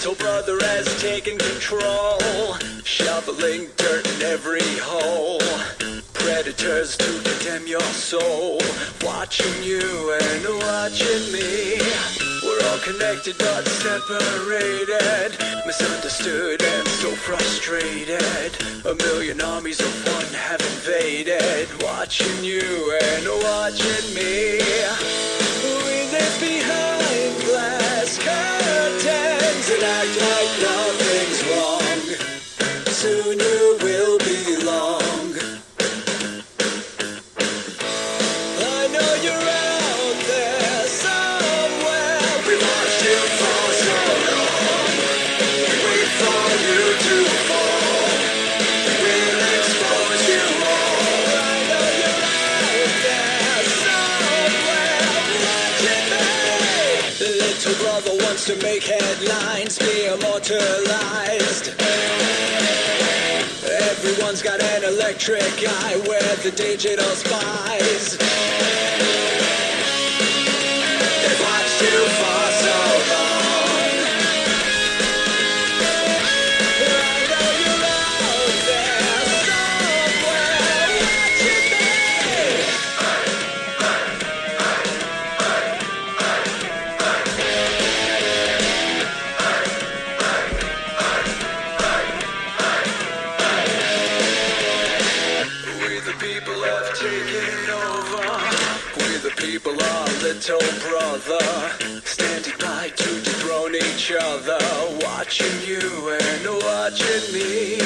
little brother has taken control, shoveling dirt in every hole. Predators to condemn your soul, watching you and watching me. We're all connected but separated, misunderstood and so frustrated. A million armies of one have invaded, watching you and watching me. We live behind glass curtains and act like nothing's wrong. Soon you will belong. I know you're out there somewhere. We watched you for so long. We wait for you to fall. We'll expose you all. I know you're out there somewhere. Watching me. The little brother wants to make headlines, be immortalized. Everyone's got an electric eye with the digital spies. They've watched you for so long. I know you're out there somewhere watching me. We the people have taken over. We the people are little brother, standing by to dethrone each other, watching you and watching me.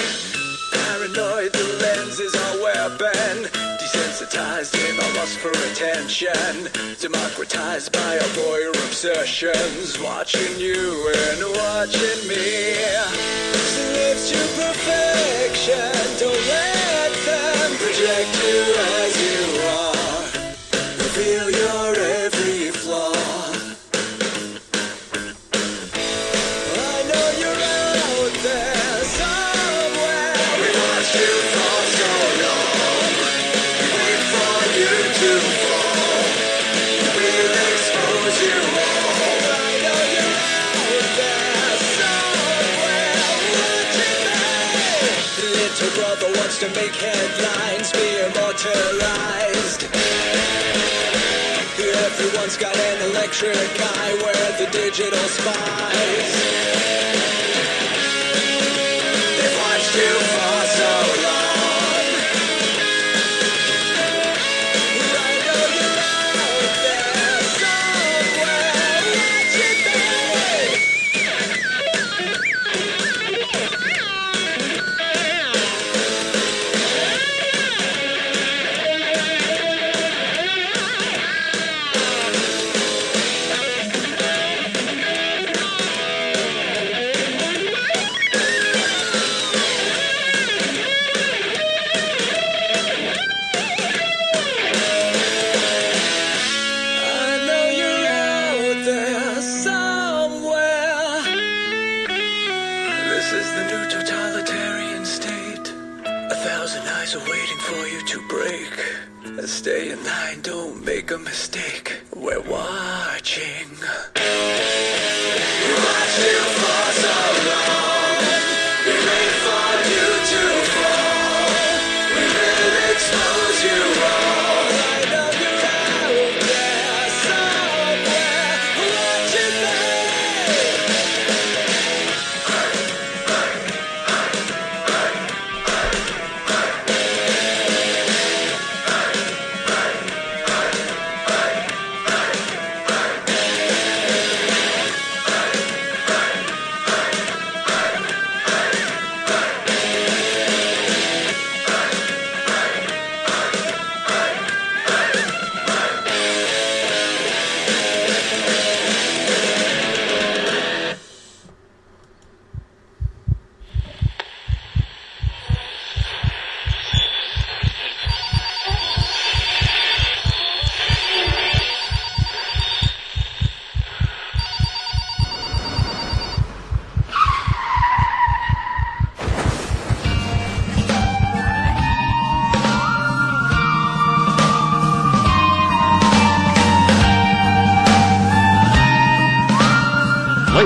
Paranoid, the lens is our weapon, desensitized in our lust for attention, democratized by our voyeur obsessions, watching you and watching me. Slaves to perfection, don't let them project you as you are, reveal your every flaw. I know you're out there somewhere. We watched you for so long. We wait for you to fall. We'll expose you all. I know you're out there somewhere watching me. Little brother wants to make headlines, be immortalized. Everyone's got an electric eye with the digital spies. They've watched you for so long. I know you're out there somewhere watching me. I know you're out there somewhere. This is the new totalitarian state. 1,000 eyes are waiting for you to break. Stay in line, don't make a mistake. We're watching. We watch you for so long. We wait for you to fall. We will expose you all. I know you're out there somewhere watching me.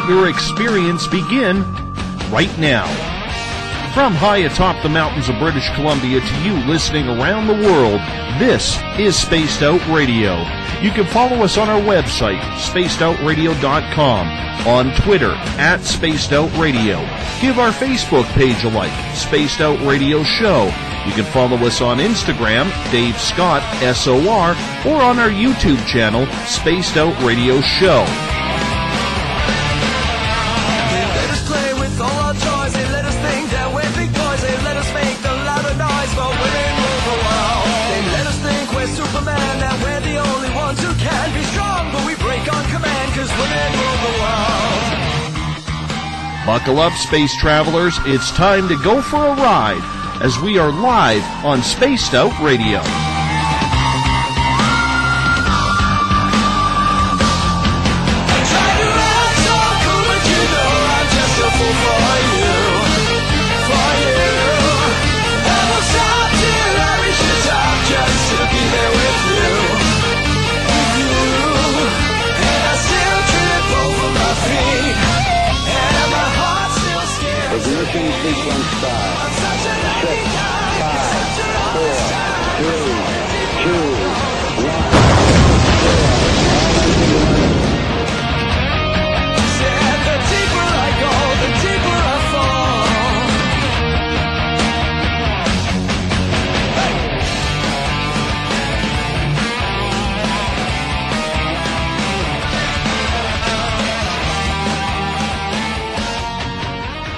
your experience begin right now. From high atop the mountains of British Columbia to you listening around the world, this is Spaced Out Radio. You can follow us on our website, spacedoutradio.com, on Twitter, @SpacedOutRadio. Give our Facebook page a like, Spaced Out Radio Show. You can follow us on Instagram, Dave Scott, SOR, or on our YouTube channel, Spaced Out Radio Show. Buckle up, space travelers. It's time to go for a ride as we are live on Spaced Out Radio. Ignition sequence start. 6, 5, 4, 3, 2, 1. The deeper I go, the deeper I fall.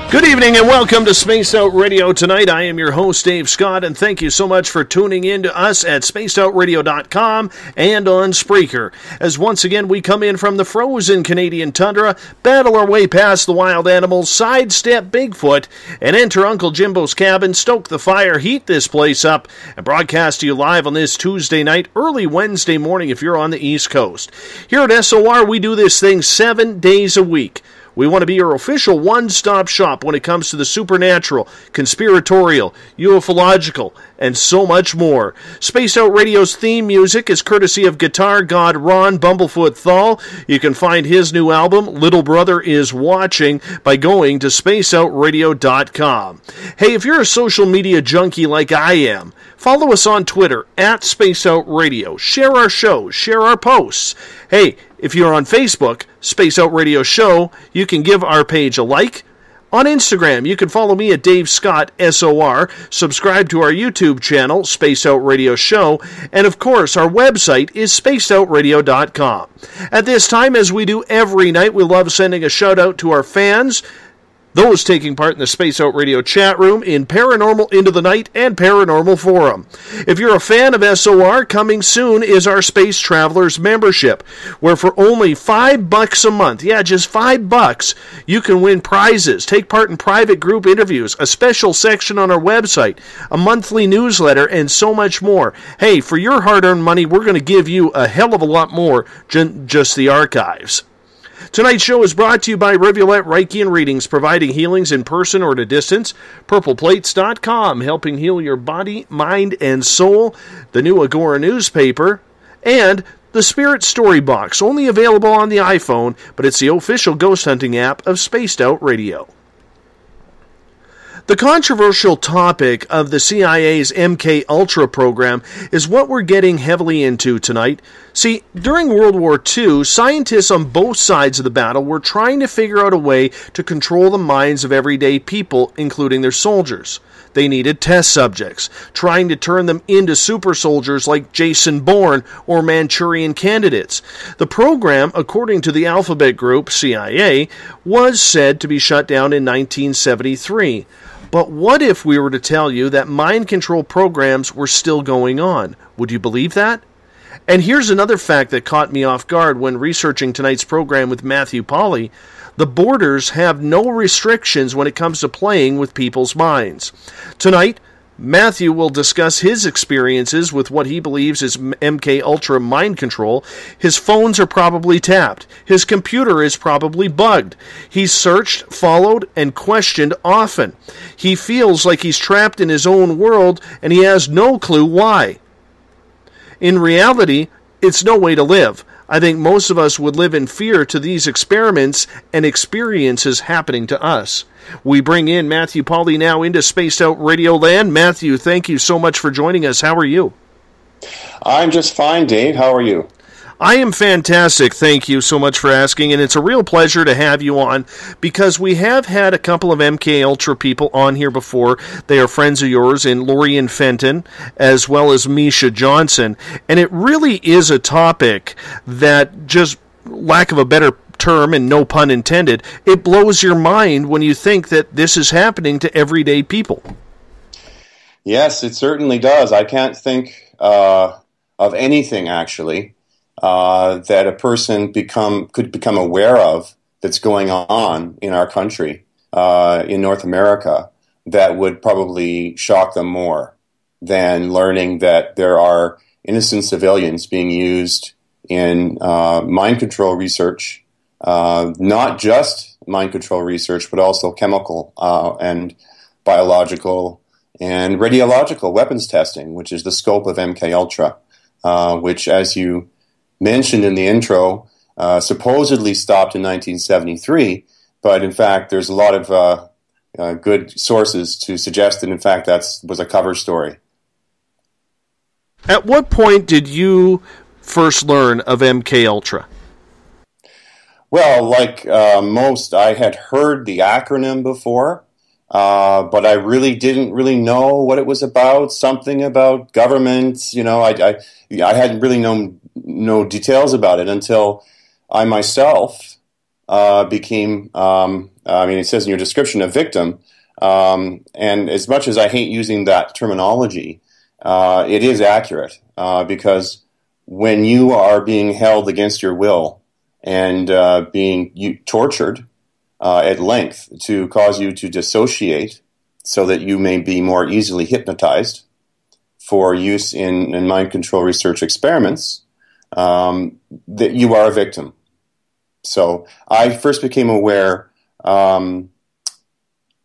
Good evening and welcome to Spaced Out Radio tonight. I am your host, Dave Scott, and thank you so much for tuning in to us at spacedoutradio.com and on Spreaker. As once again we come in from the frozen Canadian tundra, battle our way past the wild animals, sidestep Bigfoot, and enter Uncle Jimbo's cabin, stoke the fire, heat this place up, and broadcast to you live on this Tuesday night, early Wednesday morning if you're on the East Coast. Here at SOR, we do this thing 7 days a week. We want to be your official one-stop shop when it comes to the supernatural, conspiratorial, ufological, and so much more. Spaced Out Radio's theme music is courtesy of guitar god Ron Bumblefoot THAL. You can find his new album, Little Brother Is Watching, by going to spacedoutradio.com. Hey, if you're a social media junkie like I am, follow us on Twitter, @SpaceOutRadio. Share our shows, share our posts. Hey, if you're on Facebook, Space Out Radio Show, you can give our page a like. On Instagram, you can follow me at Dave Scott, SOR, subscribe to our YouTube channel, Space Out Radio Show, and of course, our website is spacedoutradio.com. At this time, as we do every night, we love sending a shout out to our fans, those taking part in the Space Out Radio chat room in Paranormal Into the Night and Paranormal Forum. If you're a fan of SOR, coming soon is our Space Travelers membership, where for only $5 a month, yeah, just $5, you can win prizes, take part in private group interviews, a special section on our website, a monthly newsletter, and so much more. Hey, for your hard-earned money, we're going to give you a hell of a lot more than just the archives. Tonight's show is brought to you by Rivulet Reiki and Readings, providing healings in person or at a distance. PurplePlates.com, helping heal your body, mind, and soul. The new Agora newspaper. And the Spirit Story Box, only available on the iPhone, but it's the official ghost hunting app of Spaced Out Radio. The controversial topic of the CIA's MKULTRA program is what we're getting heavily into tonight. See, during World War II, scientists on both sides of the battle were trying to figure out a way to control the minds of everyday people, including their soldiers. They needed test subjects, trying to turn them into super soldiers like Jason Bourne or Manchurian candidates. The program, according to the Alphabet Group, CIA, was said to be shut down in 1973. But what if we were to tell you that mind control programs were still going on? Would you believe that? And here's another fact that caught me off guard when researching tonight's program with Matthew Pauly. The borders have no restrictions when it comes to playing with people's minds. Tonight, Matthew will discuss his experiences with what he believes is MKUltra mind control. His phones are probably tapped. His computer is probably bugged. He's searched, followed, and questioned often. He feels like he's trapped in his own world, and he has no clue why. In reality, it's no way to live. I think most of us would live in fear to these experiments and experiences happening to us. We bring in Matthew Pauly now into Spaced Out Radio Land. Matthew, thank you so much for joining us. How are you? I'm just fine, Dave. How are you? I am fantastic. Thank you so much for asking, and it's a real pleasure to have you on because we have had a couple of MKUltra people on here before. They are friends of yours in Lorian Fenton as well as Misha Johnson, and it really is a topic that, just lack of a better term and no pun intended, it blows your mind when you think that this is happening to everyday people. Yes, it certainly does. I can't think of anything, actually, that a person could become aware of that's going on in our country, in North America, that would probably shock them more than learning that there are innocent civilians being used in mind control research, not just mind control research, but also chemical and biological and radiological weapons testing, which is the scope of MKUltra, which, as you mentioned in the intro, supposedly stopped in 1973, but in fact there's a lot of good sources to suggest that in fact that was a cover story. At what point did you first learn of MKUltra? Well, like most, I had heard the acronym before, but I really didn't really know what it was about. Something about government, I hadn't really known no details about it until I myself became, it says in your description, a victim. And as much as I hate using that terminology, it is accurate because when you are being held against your will and being tortured at length to cause you to dissociate so that you may be more easily hypnotized for use in mind control research experiments, that you are a victim. So I first became aware in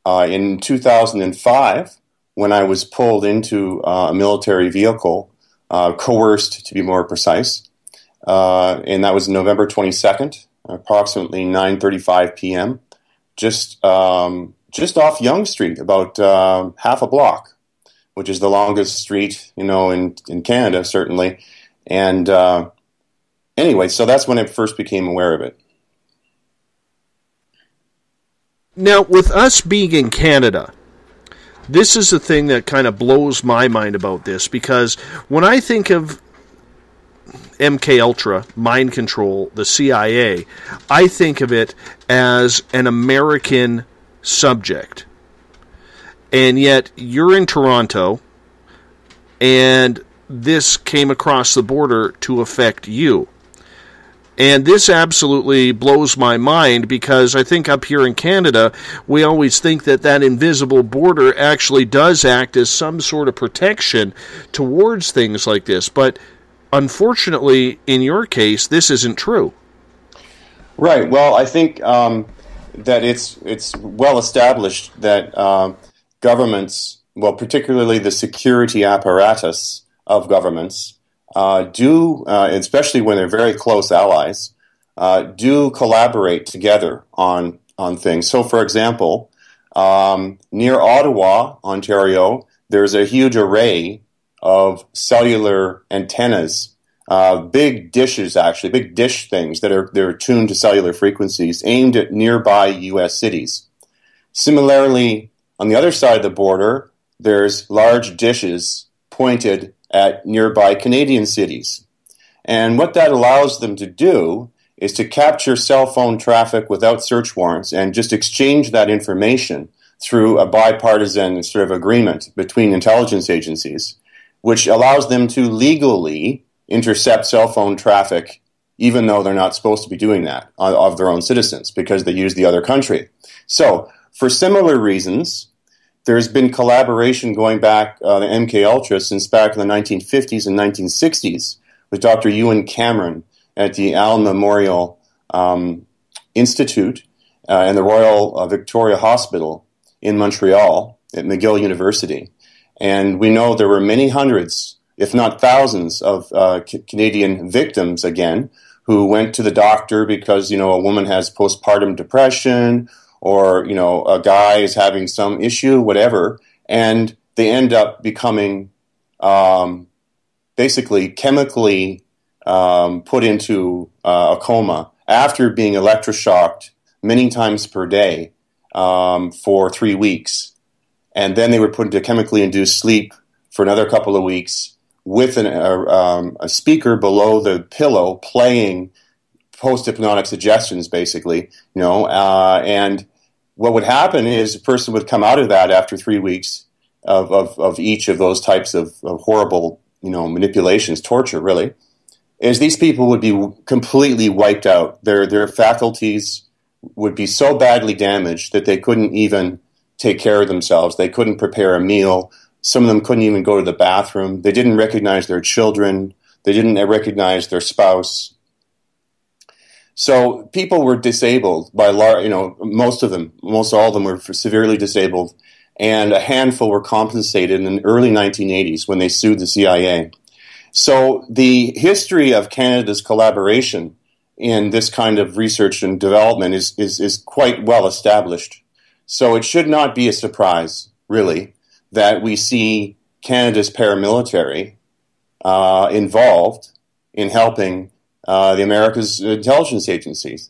2005 when I was pulled into a military vehicle, coerced to be more precise, and that was November 22nd, approximately 9:35 p.m., just off Yonge Street, about half a block, which is the longest street, in Canada, certainly. And anyway, so that's when I first became aware of it. Now, with us being in Canada, this is the thing that kind of blows my mind about this, because when I think of MKUltra, mind control, the CIA, I think of it as an American subject. And yet, you're in Toronto, and this came across the border to affect you. And this absolutely blows my mind because I think up here in Canada, we always think that that invisible border actually does act as some sort of protection towards things like this. But unfortunately, in your case, this isn't true. Right. Well, I think that it's well established that governments, well, particularly the security apparatus of governments, do, especially when they're very close allies, do collaborate together on things. So, for example, near Ottawa, Ontario, there's a huge array of cellular antennas, big dishes, actually, big dish things they're tuned to cellular frequencies aimed at nearby U.S. cities. Similarly, on the other side of the border, there's large dishes pointed at nearby Canadian cities. And what that allows them to do is to capture cell phone traffic without search warrants and just exchange that information through a bipartisan sort of agreement between intelligence agencies, which allows them to legally intercept cell phone traffic even though they're not supposed to be doing that of their own citizens because they use the other country. So, for similar reasons, there's been collaboration going back to MKUltra since back in the 1950s and 1960s with Dr. Ewan Cameron at the Al Memorial Institute and the Royal Victoria Hospital in Montreal at McGill University. And we know there were many hundreds, if not thousands, of Canadian victims, again, who went to the doctor because, a woman has postpartum depression, or, a guy is having some issue, whatever, and they end up becoming basically chemically put into a coma after being electroshocked many times per day for 3 weeks. And then they were put into chemically induced sleep for another couple of weeks with a speaker below the pillow playing post-hypnotic suggestions, basically, and what would happen is a person would come out of that after 3 weeks of each of those types of horrible, manipulations, torture, really, is these people would be completely wiped out. Their faculties would be so badly damaged that they couldn't even take care of themselves. They couldn't prepare a meal. Some of them couldn't even go to the bathroom. They didn't recognize their children. They didn't recognize their spouse. So people were disabled by most all of them were severely disabled, and a handful were compensated in the early 1980s when they sued the CIA. So the history of Canada's collaboration in this kind of research and development is quite well established. So it should not be a surprise, really, that we see Canada's paramilitary involved in helping the America's intelligence agencies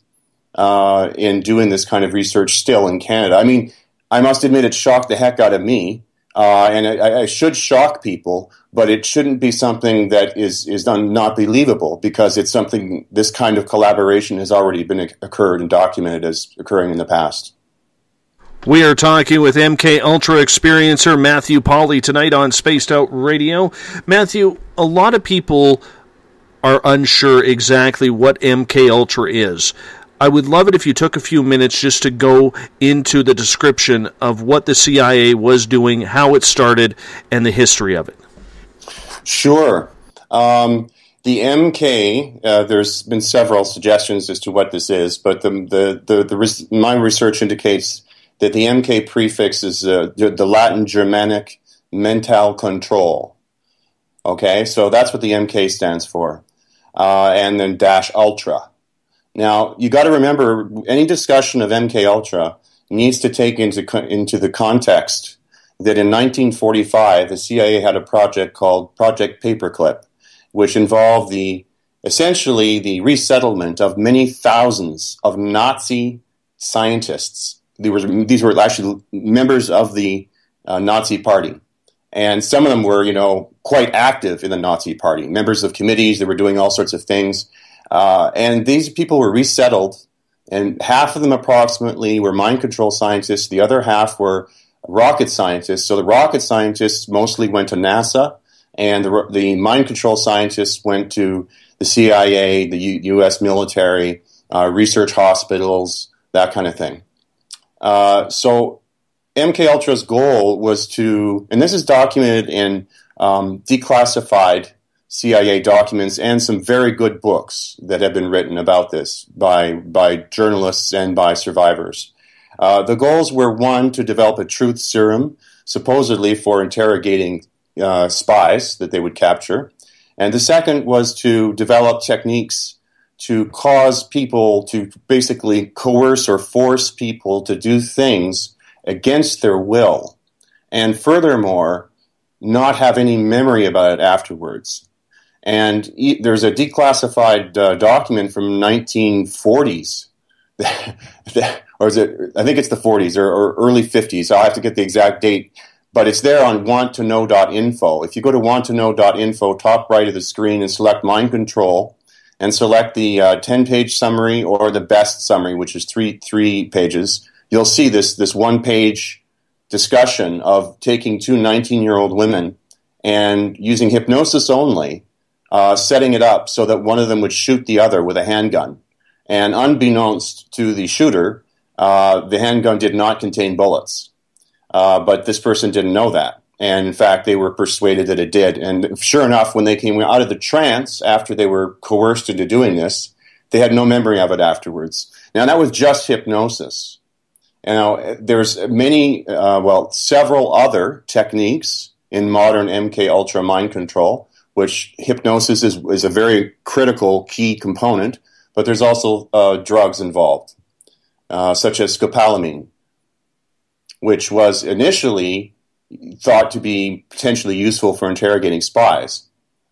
in doing this kind of research still in Canada. I mean, I must admit it shocked the heck out of me, and I should shock people, but it shouldn't be something that is not believable, because it's something, this kind of collaboration has already been occurred and documented as occurring in the past. We are talking with MKUltra experiencer Matthew Pauly tonight on Spaced Out Radio. Matthew, a lot of people are unsure exactly what MKUltra is. I would love it if you took a few minutes just to go into the description of what the CIA was doing, how it started, and the history of it. Sure. The MK, there's been several suggestions as to what this is, but my research indicates that the MK prefix is the Latin Germanic mental control. Okay, so that's what the MK stands for. And then dash ultra. Now, you got to remember, any discussion of MK Ultra needs to take into the context that in 1945, the CIA had a project called Project Paperclip, which involved essentially the resettlement of many thousands of Nazi scientists. These were actually members of the Nazi Party. And some of them were, quite active in the Nazi Party, members of committees. They were doing all sorts of things. And these people were resettled, and half of them approximately were mind control scientists. The other half were rocket scientists. So the rocket scientists mostly went to NASA, and the mind control scientists went to the CIA, the U.S. military, research hospitals, that kind of thing. So MKUltra's goal was to, and this is documented in declassified CIA documents and some very good books that have been written about this by journalists and by survivors. The goals were, one, to develop a truth serum, supposedly for interrogating spies that they would capture. And the second was to develop techniques to cause people to basically coerce or force people to do things against their will, and furthermore, not have any memory about it afterwards. And there's a declassified document from 1940s, or is it? I think it's the 40s or early 50s. I'll have to get the exact date, but it's there on wanttoknow.info. If you go to wanttoknow.info, top right of the screen, and select Mind Control, and select the 10-page summary or the best summary, which is three pages, you'll see this one-page discussion of taking two 19-year-old women and using hypnosis only, setting it up so that one of them would shoot the other with a handgun. And unbeknownst to the shooter, the handgun did not contain bullets. But this person didn't know that. And in fact, they were persuaded that it did. And sure enough, when they came out of the trance after they were coerced into doing this, they had no memory of it afterwards. Now, that was just hypnosis. Now, there's several other techniques in modern MKUltra mind control, which hypnosis is a very critical key component. but there's also drugs involved, such as scopolamine, which was initially thought to be potentially useful for interrogating spies.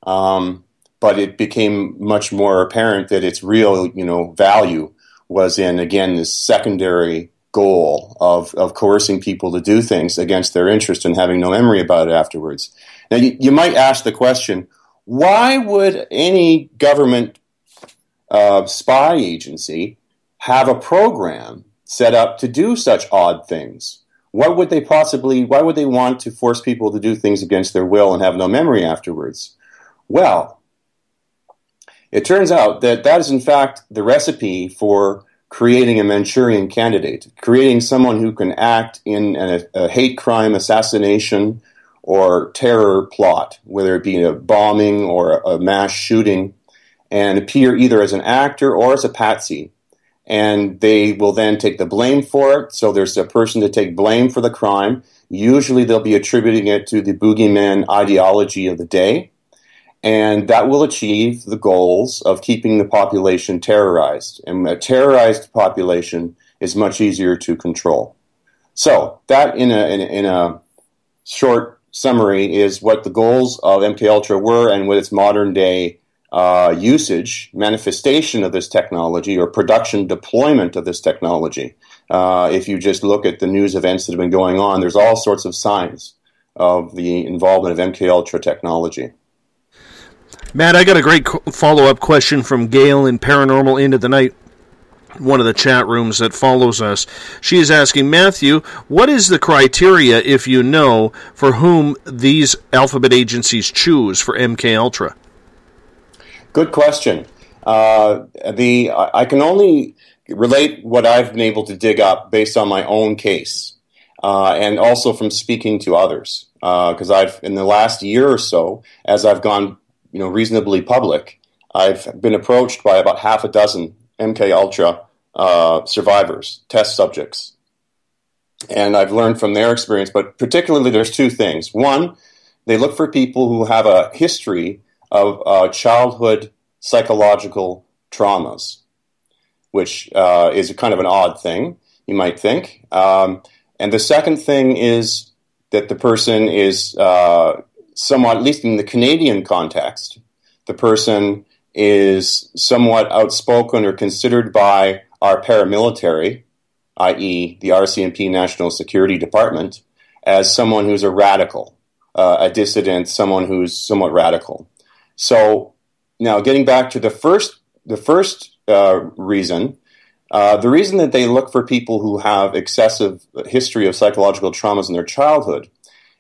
But it became much more apparent that its real, value was in, again, this secondary goal of coercing people to do things against their interest and having no memory about it afterwards. Now, you might ask the question, why would any government spy agency have a program set up to do such odd things? Why would they want to force people to do things against their will and have no memory afterwards? Well, it turns out that is in fact the recipe for creating a Manchurian candidate, creating someone who can act in a hate crime, assassination, or terror plot, whether it be a bombing or a mass shooting, and appear either as an actor or as a patsy. And they will then take the blame for it. So there's a person to take blame for the crime. Usually they'll be attributing it to the boogeyman ideology of the day. And that will achieve the goals of keeping the population terrorized. And a terrorized population is much easier to control. So that, in a short summary, is what the goals of MKUltra were, and what its modern day usage, manifestation of this technology, or production deployment of this technology. If you just look at the news events that have been going on, there's all sorts of signs of the involvement of MKUltra technology. Matt, I got a great follow-up question from Gail in Paranormal Into the Night, one of the chat rooms that follows us. She is asking, Matthew, what is the criteria, if you know, for whom these alphabet agencies choose for MKUltra? Good question. I can only relate what I've been able to dig up based on my own case, and also from speaking to others. Because in the last year or so, as I've gone reasonably public, I've been approached by about half a dozen MKUltra survivors, test subjects. And I've learned from their experience, but particularly there's two things. One, they look for people who have a history of childhood psychological traumas, which is kind of an odd thing, you might think. And the second thing is that the person is somewhat, at least in the Canadian context, the person is somewhat outspoken or considered by our paramilitary, i.e. the RCMP National Security Department, as someone who's a radical, a dissident, someone who's somewhat radical. So now getting back to the first reason, the reason that they look for people who have excessive history of psychological traumas in their childhood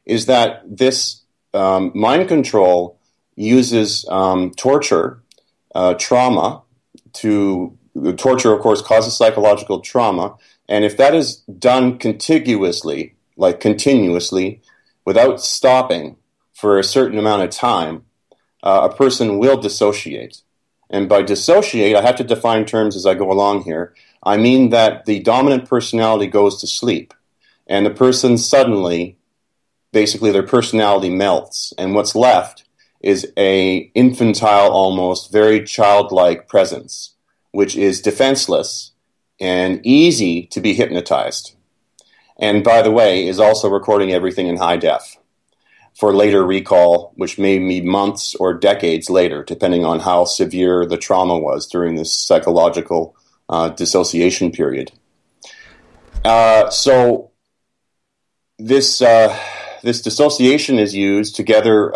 is that this mind control uses torture, trauma. Torture, of course, causes psychological trauma, and if that is done contiguously, like continuously, without stopping for a certain amount of time, a person will dissociate. And by dissociate, I have to define terms as I go along here. I mean that the dominant personality goes to sleep, and the person suddenly, basically their personality melts, and what's left is a infantile, almost very childlike presence, which is defenseless and easy to be hypnotized. And by the way, is also recording everything in high def for later recall, which may be months or decades later, depending on how severe the trauma was during this psychological dissociation period. So this dissociation is used together,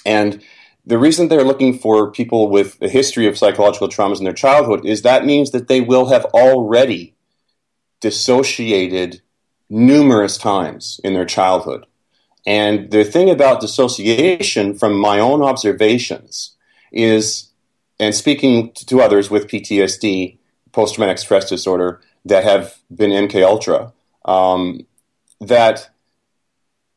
and the reason they're looking for people with a history of psychological traumas in their childhood is that means that they will have already dissociated numerous times in their childhood. And the thing about dissociation, from my own observations, is, and speaking to others with PTSD, post-traumatic stress disorder, that have been MKUltra, that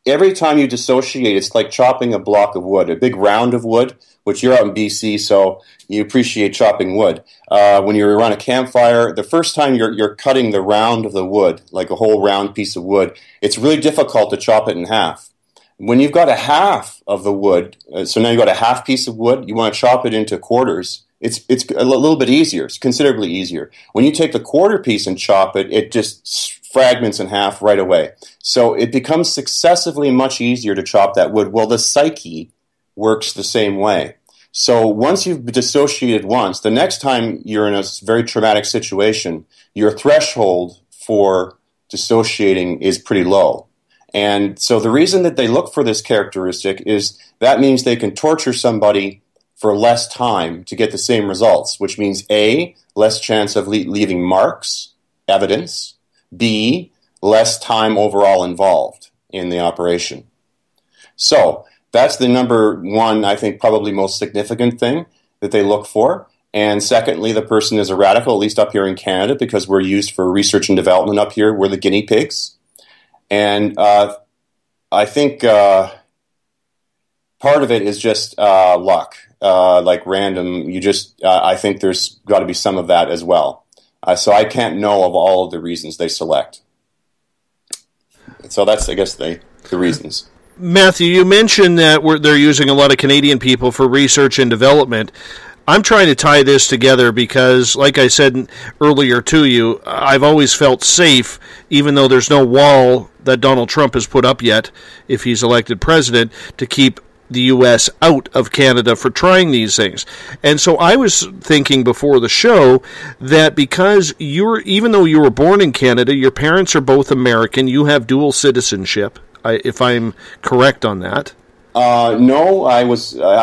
every time you dissociate, it's like chopping a block of wood, a big round of wood, which you're out in BC, so you appreciate chopping wood. When you're around a campfire, the first time you're cutting the round of the wood, like a whole round piece of wood, it's really difficult to chop it in half. When you've got a half of the wood, so now you've got a half piece of wood, you want to chop it into quarters It's a little bit easier. It's considerably easier. When you take the quarter piece and chop it, it just fragments in half right away. So it becomes successively much easier to chop that wood. Well, the psyche works the same way. So once you've dissociated once, the next time you're in a very traumatic situation, your threshold for dissociating is pretty low. And so the reason that they look for this characteristic is that means they can torture somebody for less time to get the same results, which means A, less chance of leaving marks, evidence, B, less time overall involved in the operation. So that's the number one, I think, probably most significant thing that they look for. And secondly, the person is a radical, at least up here in Canada, because we're used for research and development up here. We're the guinea pigs. And I think part of it is just luck. Like random, I think there's got to be some of that as well. So I can't know of all of the reasons they select. So that's, I guess, the reasons. Matthew, you mentioned that they're using a lot of Canadian people for research and development. I'm trying to tie this together because, like I said earlier to you, I've always felt safe, even though there's no wall that Donald Trump has put up yet, if he's elected president, to keep the U.S. out of Canada for trying these things. And so I was thinking before the show that because even though you were born in Canada, your parents are both American, you have dual citizenship, if I'm correct on that. No, I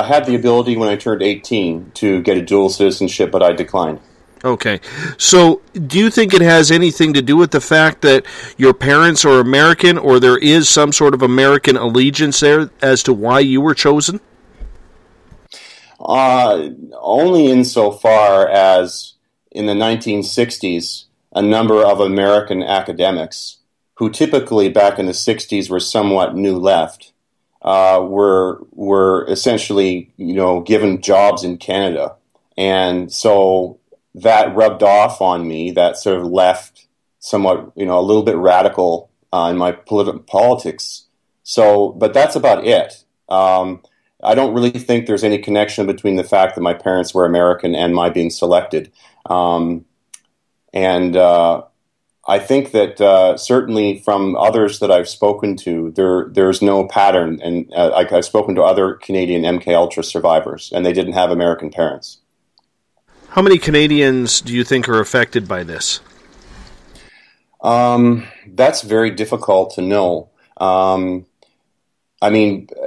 had the ability when I turned 18 to get a dual citizenship, but I declined. Okay. So do you think it has anything to do with the fact that your parents are American, or there is some sort of American allegiance there as to why you were chosen? Only insofar as in the 1960s, a number of American academics, who typically back in the 60s were somewhat new left, were essentially, given jobs in Canada. And so that rubbed off on me, that sort of left somewhat, a little bit radical in my politics. So, but that's about it. I don't really think there's any connection between the fact that my parents were American and my being selected. I think that certainly from others that I've spoken to, there's no pattern. And I've spoken to other Canadian MKUltra survivors, and they didn't have American parents. How many Canadians do you think are affected by this? That's very difficult to know. Because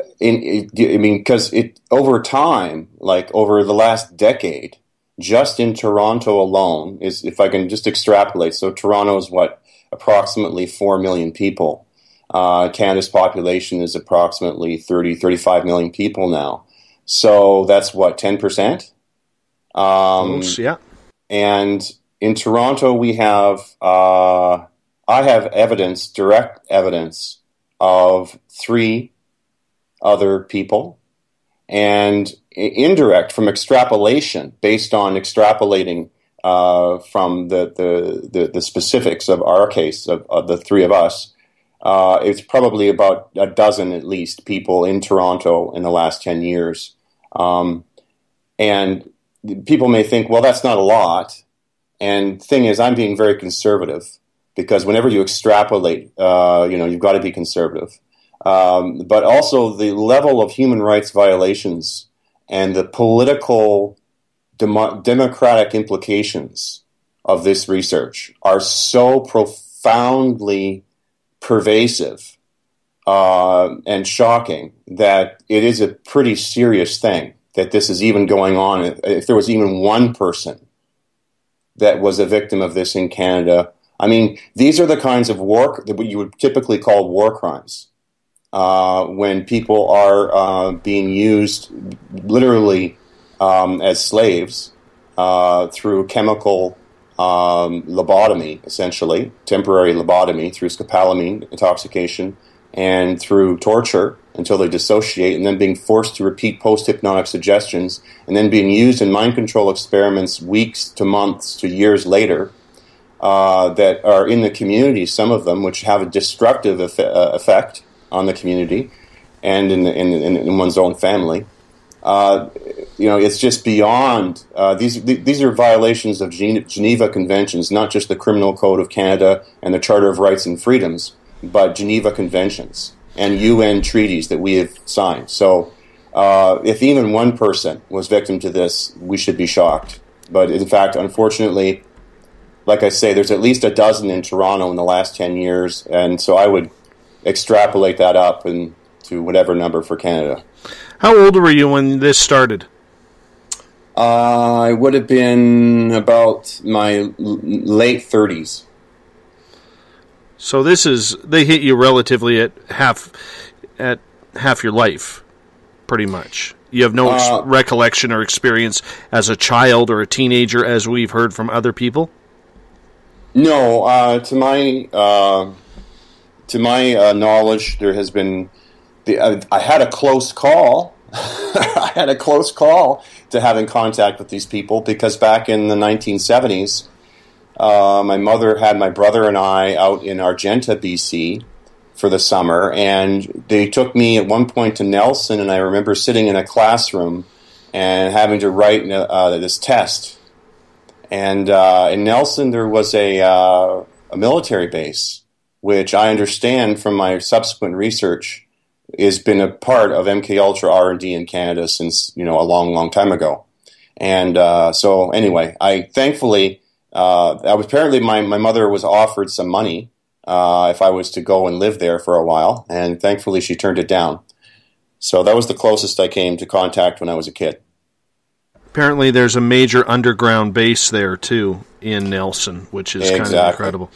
over time, like over the last decade, just in Toronto alone, is, if I can just extrapolate, so Toronto is approximately 4 million people. Canada's population is approximately 35 million people now. So that's 10%? Yeah. And in Toronto, we have, I have direct evidence of 3 other people, and indirect from extrapolation, based on extrapolating from the specifics of our case, of the 3 of us. It's probably about a dozen at least people in Toronto in the last 10 years. And people may think, well, that's not a lot. And the thing is, I'm being very conservative, because whenever you extrapolate, you've got to be conservative. But also the level of human rights violations and the political democratic implications of this research are so profoundly pervasive and shocking that it is a pretty serious thing that this is even going on. If there was even one person that was a victim of this in Canada, I mean, these are the kinds of that you would typically call war crimes. When people are being used literally as slaves through chemical lobotomy, essentially, temporary lobotomy through scopolamine intoxication and through torture until they dissociate, and then being forced to repeat post-hypnotic suggestions, and then being used in mind control experiments weeks to months to years later that are in the community, some of them, which have a destructive effect on the community and in one's own family. it's just beyond. These are violations of Geneva Conventions, not just the Criminal Code of Canada and the Charter of Rights and Freedoms, but Geneva Conventions and UN treaties that we have signed. So if even one person was victim to this, we should be shocked. But in fact, unfortunately, like I say, there's at least a dozen in Toronto in the last 10 years, and so I would extrapolate that up to whatever number for Canada. How old were you when this started? I would have been about my late 30s. So they hit you relatively at half your life, pretty much. You have no recollection or experience as a child or a teenager, as we've heard from other people? No, to my knowledge, there has been. I had a close call. I had a close call to having contact with these people because back in the 1970s, my mother had my brother and I out in Argenta, BC, for the summer, and they took me at one point to Nelson, and I remember sitting in a classroom and having to write this test. And in Nelson, there was a military base, which I understand from my subsequent research has been a part of MKULTRA R&D in Canada since, a long, long time ago. And so anyway, apparently my mother was offered some money if I was to go and live there for a while, and thankfully she turned it down. So that was the closest I came to contact when I was a kid. Apparently there's a major underground base there, too, in Nelson, which is kind of incredible.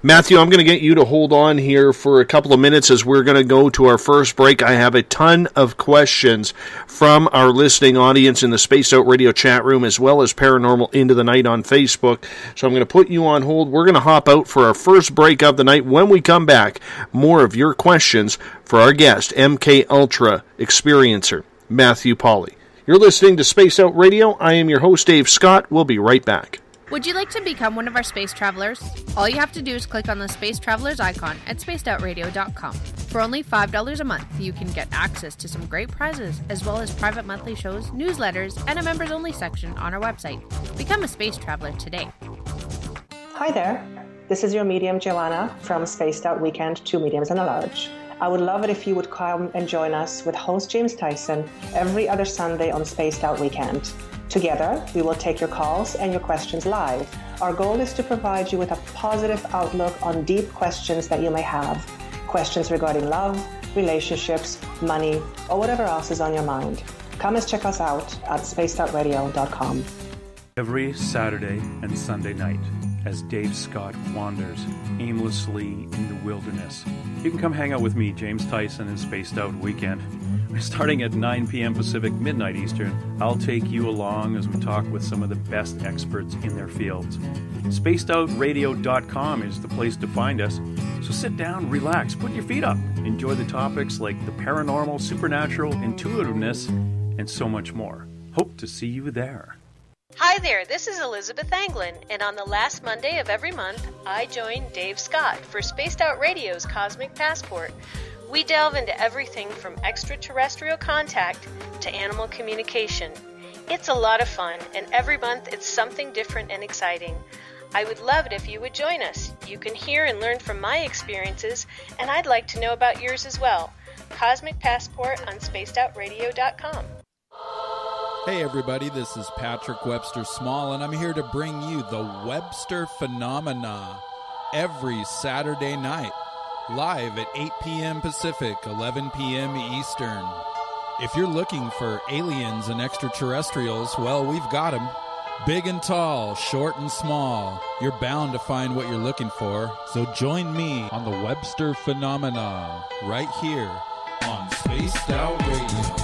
Matthew, I'm going to get you to hold on here for a couple of minutes as we're going to go to our first break. I have a ton of questions from our listening audience in the Spaced Out Radio chat room, as well as Paranormal Into the Night on Facebook. So I'm going to put you on hold. We're going to hop out for our first break of the night. When we come back, more of your questions for our guest, MKULTRA experiencer, Matthew Pauly. You're listening to Spaced Out Radio. I am your host, Dave Scott. We'll be right back. Would you like to become one of our space travelers? All you have to do is click on the Space Travelers icon at spacedoutradio.com. For only $5 a month, you can get access to some great prizes, as well as private monthly shows, newsletters, and a members-only section on our website. Become a space traveler today. Hi there. This is your medium, Joanna, from Spaced Out Weekend, 2 Mediums and a Large. I would love it if you would come and join us with host James Tyson every other Sunday on Spaced Out Weekend. Together, we will take your calls and your questions live. Our goal is to provide you with a positive outlook on deep questions that you may have. Questions regarding love, relationships, money, or whatever else is on your mind. Come and check us out at spacedoutradio.com. Every Saturday and Sunday night, as Dave Scott wanders aimlessly in the wilderness, you can come hang out with me, James Tyson, in Spaced Out Weekend. Starting at 9 p.m. Pacific, midnight Eastern, I'll take you along as we talk with some of the best experts in their fields. SpacedOutRadio.com is the place to find us. So sit down, relax, put your feet up. Enjoy the topics like the paranormal, supernatural, intuitiveness, and so much more. Hope to see you there. Hi there, this is Elizabeth Anglin, and on the last Monday of every month, I join Dave Scott for Spaced Out Radio's Cosmic Passport. We delve into everything from extraterrestrial contact to animal communication. It's a lot of fun, and every month it's something different and exciting. I would love it if you would join us. You can hear and learn from my experiences, and I'd like to know about yours as well. Cosmic Passport on spacedoutradio.com. Hey everybody, this is Patrick Webster Small, and I'm here to bring you the Webster Phenomena every Saturday night, live at 8 p.m. Pacific, 11 p.m. Eastern. If you're looking for aliens and extraterrestrials, well, we've got them. Big and tall, short and small. You're bound to find what you're looking for, so join me on the Webster Phenomena right here on Spaced Out Radio.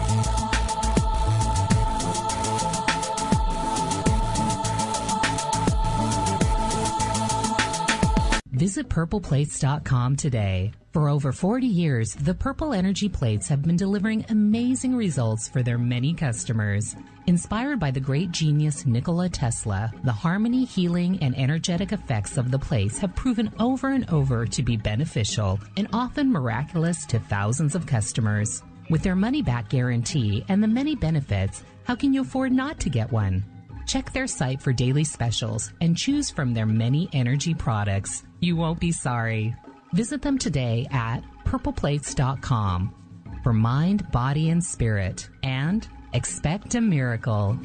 Visit purpleplates.com today. For over 40 years, the Purple Energy Plates have been delivering amazing results for their many customers. Inspired by the great genius Nikola Tesla, the harmony, healing, and energetic effects of the plates have proven over and over to be beneficial and often miraculous to thousands of customers. With their money-back guarantee and the many benefits, how can you afford not to get one? Check their site for daily specials and choose from their many energy products. You won't be sorry. Visit them today at purpleplates.com for mind, body, and spirit, and expect a miracle.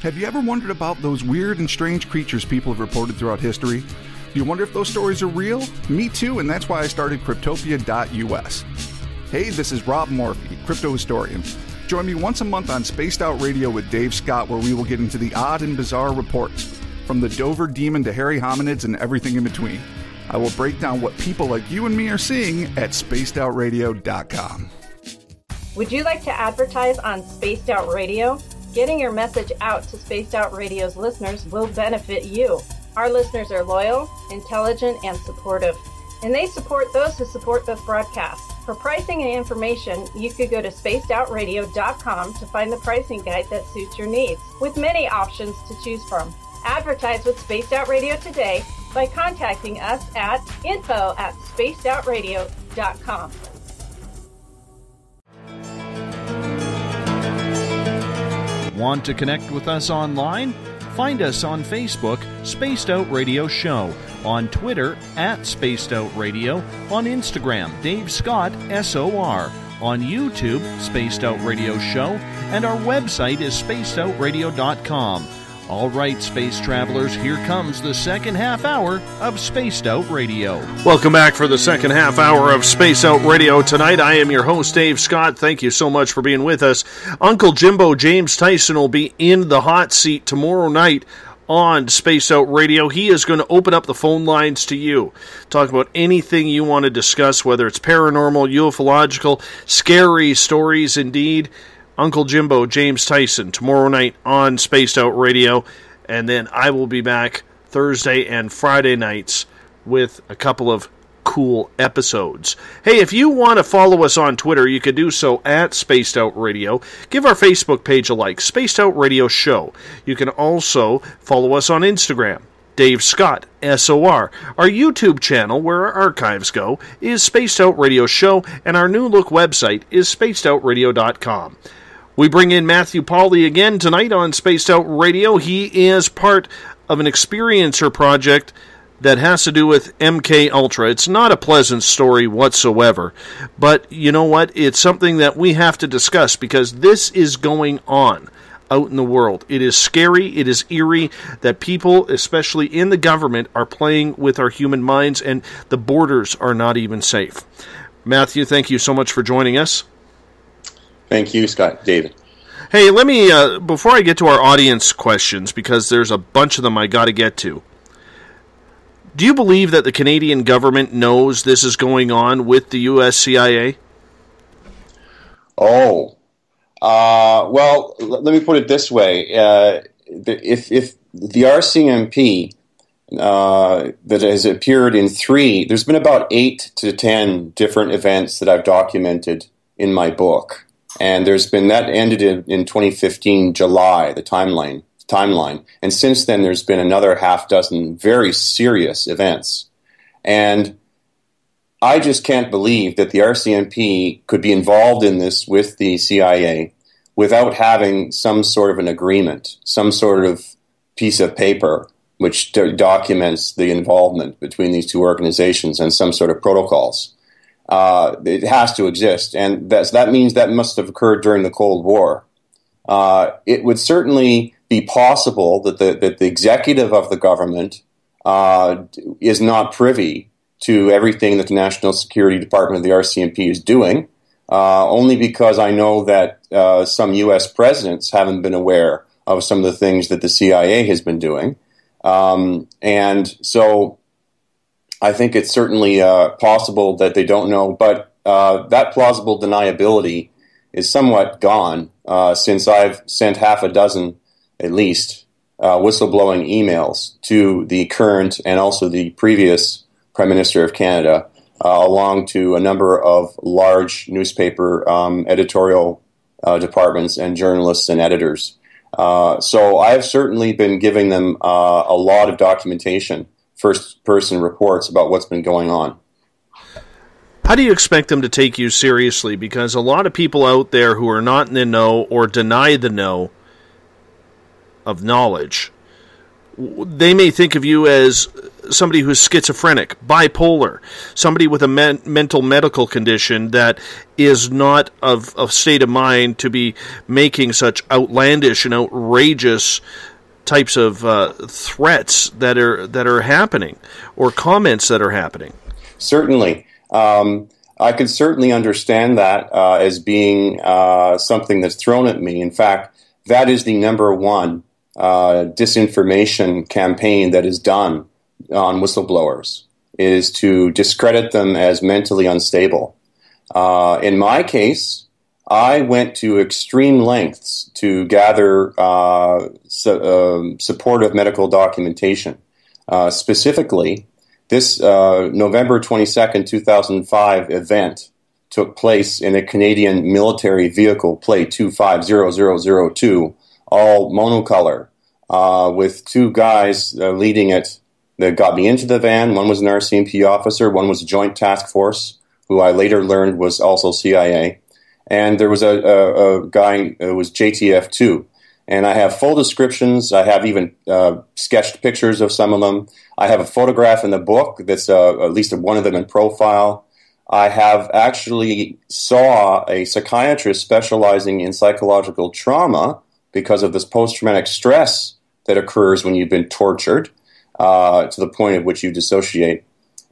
Have you ever wondered about those weird and strange creatures people have reported throughout history? Do you wonder if those stories are real? Me too, and that's why I started Cryptopia.us. Hey, this is Rob Morphy, crypto historian. Join me once a month on Spaced Out Radio with Dave Scott, where we will get into the odd and bizarre reports, from the Dover Demon to hairy hominids and everything in between. I will break down what people like you and me are seeing at spacedoutradio.com. Would you like to advertise on Spaced Out Radio? Getting your message out to Spaced Out Radio's listeners will benefit you. Our listeners are loyal, intelligent, and supportive, and they support those who support this broadcast. For pricing and information, you could go to spacedoutradio.com to find the pricing guide that suits your needs, with many options to choose from. Advertise with Spaced Out Radio today by contacting us at info@spacedoutradio.com. Want to connect with us online? Find us on Facebook, Spaced Out Radio Show, on Twitter @Spaced Out Radio, on Instagram, Dave Scott SOR, on YouTube, Spaced Out Radio Show, and our website is spacedoutradio.com. All right, space travelers, here comes the second half hour of Spaced Out Radio. Welcome back for the second half hour of Spaced Out Radio tonight. I am your host, Dave Scott. Thank you so much for being with us. Uncle Jimbo James Tyson will be in the hot seat tomorrow night on Spaced Out Radio. He is going to open up the phone lines to you. Talk about anything you want to discuss, whether it's paranormal, ufological, scary stories indeed. Uncle Jimbo James Tyson tomorrow night on Spaced Out Radio, and then I will be back Thursday and Friday nights with a couple of cool episodes. Hey, if you want to follow us on Twitter, you can do so at Spaced Out Radio. Give our Facebook page a like, Spaced Out Radio Show. You can also follow us on Instagram, Dave Scott SOR. Our YouTube channel, where our archives go, is Spaced Out Radio Show, and our new look website is spacedoutradio.com. We bring in Matthew Pauly again tonight on Spaced Out Radio. He is part of an experiencer project that has to do with MKUltra. It's not a pleasant story whatsoever, but you know what? It's something that we have to discuss because this is going on out in the world. It is scary, it is eerie that people, especially in the government, are playing with our human minds, and the borders are not even safe. Matthew, thank you so much for joining us. Thank you, Scott. David. Hey, let me, before I get to our audience questions, because there's a bunch of them I got to get to, do you believe that the Canadian government knows this is going on with the U.S. CIA? Well, let me put it this way. If the RCMP that has appeared in there's been about 8 to 10 different events that I've documented in my book. And there's been, that ended in 2015, July, the timeline. And since then, there's been another half dozen very serious events. And I just can't believe that the RCMP could be involved in this with the CIA without having some sort of an agreement, some sort of piece of paper which documents the involvement between these two organizations and some sort of protocols. It has to exist, and that means that must have occurred during the Cold War. It would certainly be possible that the executive of the government is not privy to everything that the National Security Department of the RCMP is doing, only because I know that some U.S. presidents haven't been aware of some of the things that the CIA has been doing. And so I think it's certainly possible that they don't know, but that plausible deniability is somewhat gone since I've sent half a dozen, at least, whistleblowing emails to the current and also the previous Prime Minister of Canada, along to a number of large newspaper editorial departments and journalists and editors. So I've certainly been giving them a lot of documentation, first-person reports about what's been going on. how do you expect them to take you seriously? Because a lot of people out there who are not in the know or deny the know of knowledge, they may think of you as somebody who's schizophrenic, bipolar, somebody with a mental medical condition that is not of state of mind to be making such outlandish and outrageous types of threats that are happening, or comments that are happening. Certainly. I could certainly understand that as being something that's thrown at me. In fact, that is the number one disinformation campaign that is done on whistleblowers, is to discredit them as mentally unstable. In my case, I went to extreme lengths to gather supportive medical documentation. Specifically, this November 22nd, 2005 event took place in a Canadian military vehicle, plate 250002, all monocolor, with two guys leading it that got me into the van. One was an RCMP officer, one was a joint task force, who I later learned was also CIA. And there was a guy who was JTF2. And I have full descriptions. I have even sketched pictures of some of them. I have a photograph in the book that's at least one of them in profile. I have actually saw a psychiatrist specializing in psychological trauma because of this post-traumatic stress that occurs when you've been tortured to the point at which you dissociate.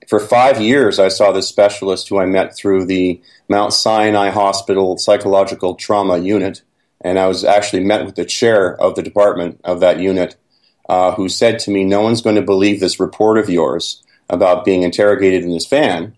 For 5 years, I saw this specialist who I met through the Mount Sinai Hospital Psychological Trauma Unit, and I was actually met with the chair of the department of that unit, who said to me, "No one's going to believe this report of yours about being interrogated in this van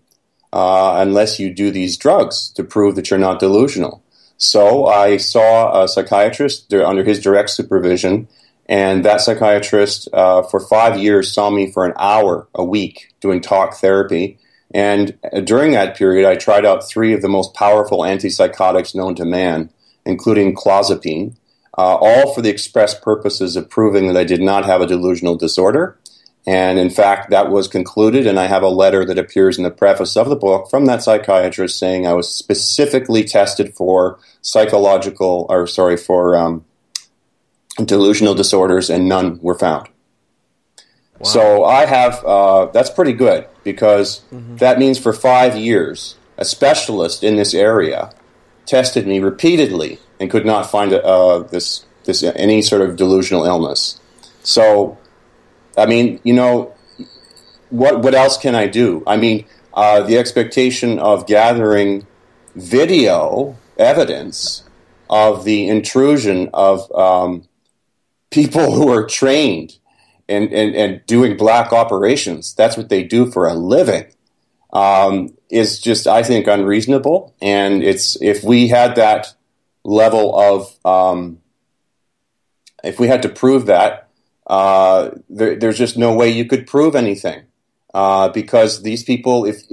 unless you do these drugs to prove that you're not delusional." So I saw a psychiatrist under his direct supervision, and that psychiatrist for 5 years saw me for an hour a week doing talk therapy. And during that period, I tried out 3 of the most powerful antipsychotics known to man, including clozapine, all for the express purposes of proving that I did not have a delusional disorder. And in fact, that was concluded, and I have a letter that appears in the preface of the book from that psychiatrist saying I was specifically tested for delusional disorders, and none were found. Wow. So I have, that's pretty good, because that means for 5 years, a specialist in this area tested me repeatedly and could not find this any sort of delusional illness. So, I mean, you know, what else can I do? I mean, the expectation of gathering video evidence of the intrusion of people who are trained and doing black operations, that's what they do for a living, is just, I think, unreasonable. And if we had that level of, if we had to prove that, there's just no way you could prove anything, because these people, if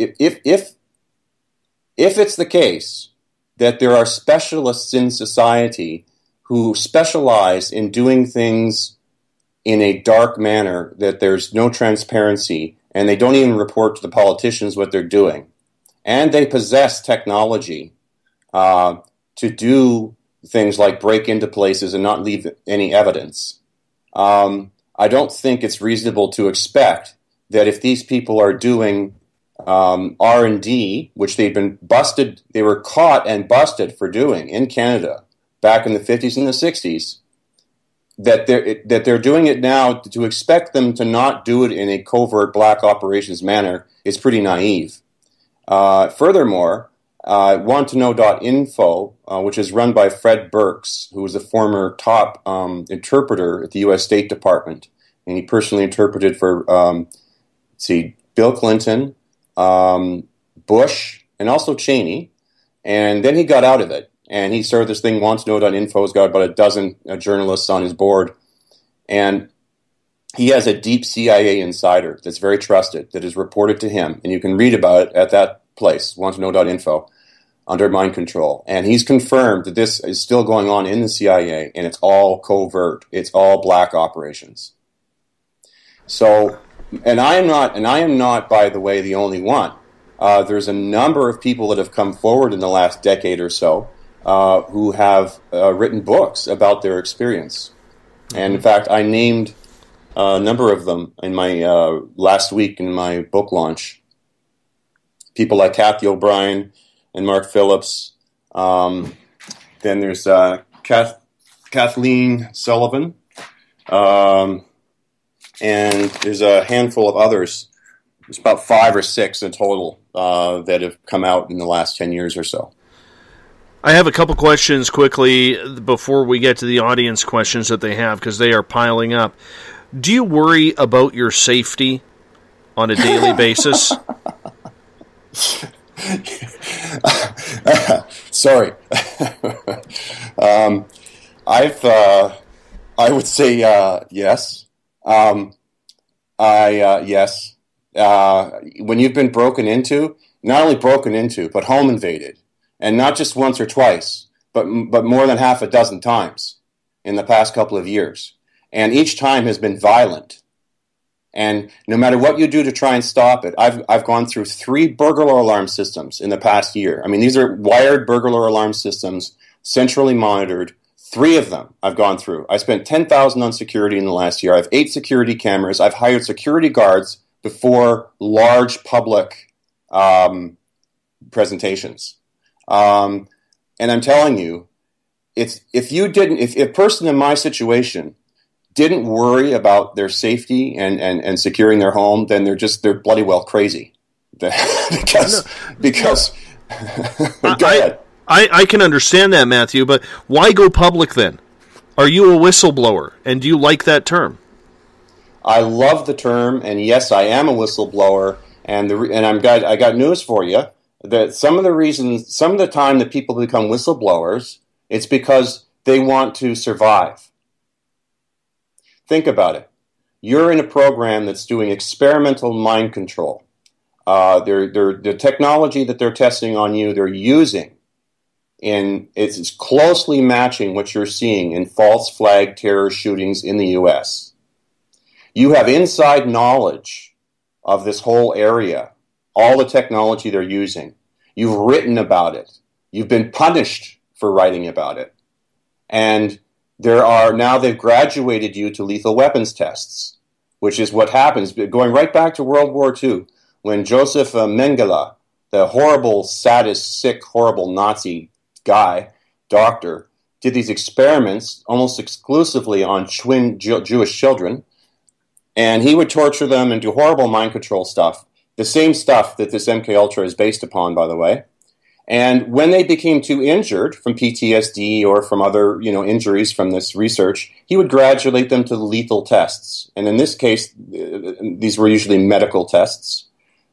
it's the case that there are specialists in society who specialize in doing things in a dark manner, that there's no transparency, and they don't even report to the politicians what they're doing, and they possess technology to do things like break into places and not leave any evidence, I don't think it's reasonable to expect that if these people are doing R&D, which they were caught and busted for doing in Canada back in the 50s and the 60s, that they're doing it now. To expect them to not do it in a covert black operations manner is pretty naive. Furthermore, wanttoknow.info, which is run by Fred Burks, who was a former top interpreter at the U.S. State Department, and he personally interpreted for Bill Clinton, Bush, and also Cheney, and then he got out of it. And he started this thing, wanttoknow.info. He's got about a dozen journalists on his board. And he has a deep CIA insider that's very trusted, that is reported to him. And you can read about it at that place, wanttoknow.info, under mind control. And he's confirmed that this is still going on in the CIA, and it's all covert. It's all black operations. So, and I am not, by the way, the only one. There's a number of people that have come forward in the last decade or so who have written books about their experience. And in fact, I named a number of them in my last week in my book launch. People like Kathy O'Brien and Mark Phillips. Then there's Kathleen Sullivan. And there's a handful of others. There's about 5 or 6 in total that have come out in the last 10 years or so. I have a couple questions quickly before we get to the audience questions that they have, because they are piling up. Do you worry about your safety on a daily basis? Sorry. I would say yes. Yes. When you've been broken into, not only broken into, but home invaded, and not just once or twice, but more than half a dozen times in the past couple of years, and each time has been violent. And no matter what you do to try and stop it, I've gone through 3 burglar alarm systems in the past year. I mean, these are wired burglar alarm systems, centrally monitored. 3 of them I've gone through. I spent $10,000 on security in the last year. I have 8 security cameras. I've hired security guards before large public presentations. And I'm telling you, if a person in my situation didn't worry about their safety and securing their home, then they're bloody well crazy. because go ahead. I can understand that, Matthew, but why go public then? Are you a whistleblower, and do you like that term? I love the term, and yes, I am a whistleblower, and I got news for you, that some of the time that people become whistleblowers, it's because they want to survive. Think about it. You're in a program that's doing experimental mind control. The technology that they're testing on you, they're using. And it's closely matching what you're seeing in false flag terror shootings in the U.S. You have inside knowledge of this whole area, all the technology they're using. You've written about it. You've been punished for writing about it. And they've graduated you to lethal weapons tests, which is what happens, going right back to World War II, when Joseph Mengele, the horrible, sadist, sick, horrible Nazi doctor, did these experiments almost exclusively on twin Jewish children, and he would torture them and do horrible mind control stuff, the same stuff that this MKUltra is based upon, by the way. And when they became too injured from PTSD or from other injuries from this research, he would graduate them to lethal tests. And in this case, these were usually medical tests.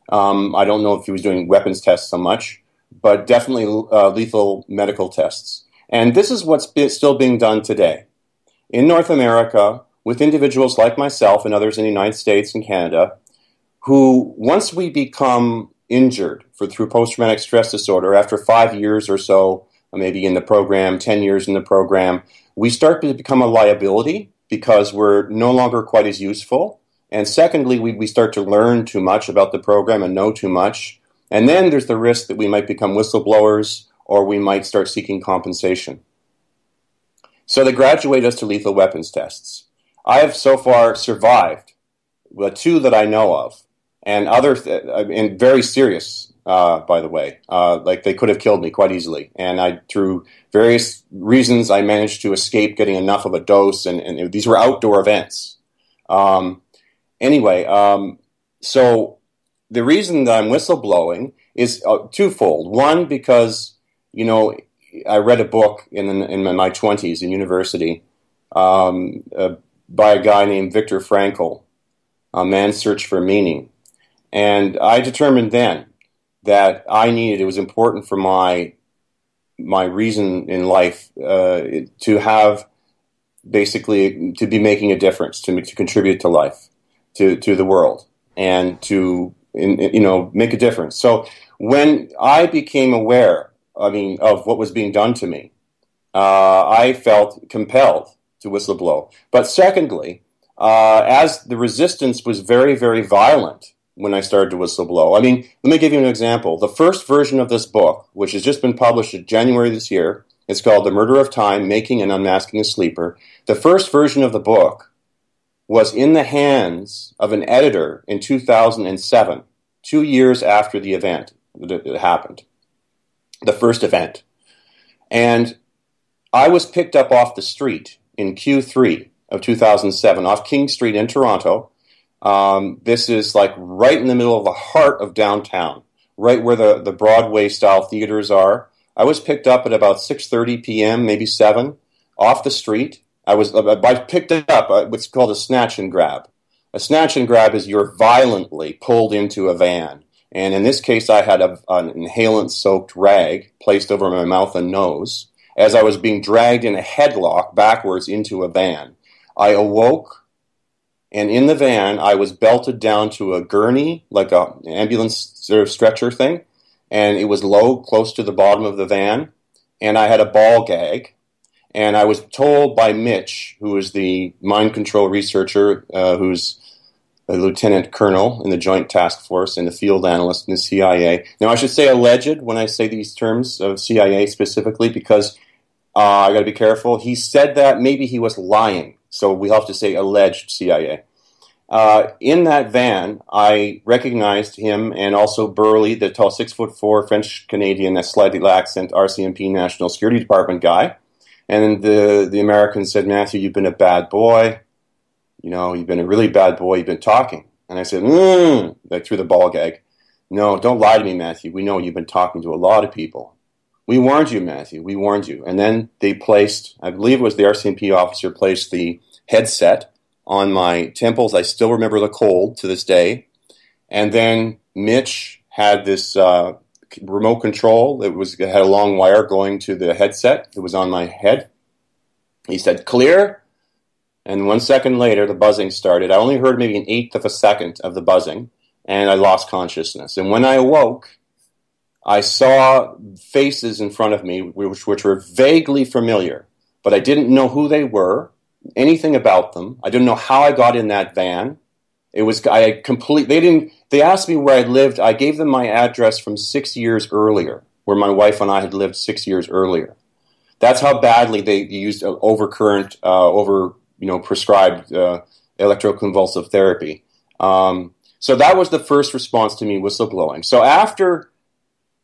I don't know if he was doing weapons tests so much, but definitely lethal medical tests. And this is what's still being done today. In North America, with individuals like myself and others in the United States and Canada, who, once we become injured through post-traumatic stress disorder, after 5 years or so, maybe in the program, 10 years in the program, we start to become a liability because we're no longer quite as useful. And secondly, we start to learn too much about the program and know too much. And then there's the risk that we might become whistleblowers or we might start seeking compensation. So they graduate us to lethal weapons tests. I have so far survived the 2 that I know of, and and very serious, by the way. Like they could have killed me quite easily. And through various reasons, I managed to escape getting enough of a dose, and these were outdoor events. So the reason that I'm whistleblowing is twofold. One, because, I read a book in my 20s in university by a guy named Viktor Frankl, A Man's Search for Meaning. And I determined then that it was important for my reason in life to have, basically, to be making a difference, to contribute to life, to the world, and to make a difference. So when I became aware, of what was being done to me, I felt compelled to whistleblow. But secondly, as the resistance was very, very violent when I started to whistleblow. I mean, let me give you an example. The first version of this book, which has just been published in January this year, it's called The Murder of Time, Making and Unmasking a Sleeper. The first version of the book was in the hands of an editor in 2007, 2 years after the event that happened, the first event. And I was picked up off the street in Q3 of 2007, off King Street in Toronto. This is like right in the middle of the heart of downtown, right where the Broadway-style theaters are. I was picked up at about 6:30 p.m., maybe 7, off the street. I picked up what's called a snatch and grab. A snatch and grab is you're violently pulled into a van. And in this case, I had an inhalant-soaked rag placed over my mouth and nose as I was being dragged in a headlock backwards into a van. I awoke, and in the van, I was belted down to a gurney, like an ambulance sort of stretcher thing, and it was low, close to the bottom of the van, and I had a ball gag. And I was told by Mitch, who is the mind control researcher, who's a lieutenant colonel in the Joint Task Force and a field analyst in the CIA. Now, I should say alleged when I say these terms of CIA specifically, because I got to be careful. He said that, maybe he was lying, so we'll have to say alleged CIA. In that van, I recognized him and also Burley, the tall 6'4" French-Canadian, a slightly accent RCMP National Security Department guy. And the American said, Matthew, you've been a bad boy. You know, you've been a really bad boy. You've been talking. And I said, like through the ball gag. No, don't lie to me, Matthew. We know you've been talking to a lot of people. We warned you, Matthew. We warned you. And then they placed, I believe it was the RCMP officer, placed the headset on my temples. I still remember the cold to this day. And then Mitch had this remote control. It had a long wire going to the headset that was on my head. He said, clear. And 1 second later, the buzzing started. I only heard maybe an eighth of a second of the buzzing, and I lost consciousness. And when I awoke, I saw faces in front of me which were vaguely familiar, but I didn't know who they were, anything about them. I didn't know how I got in that van. They asked me where I lived. I gave them my address from 6 years earlier, where my wife and I had lived 6 years earlier. That's how badly they used overcurrent, prescribed electroconvulsive therapy. So that was the first response to me whistleblowing. So after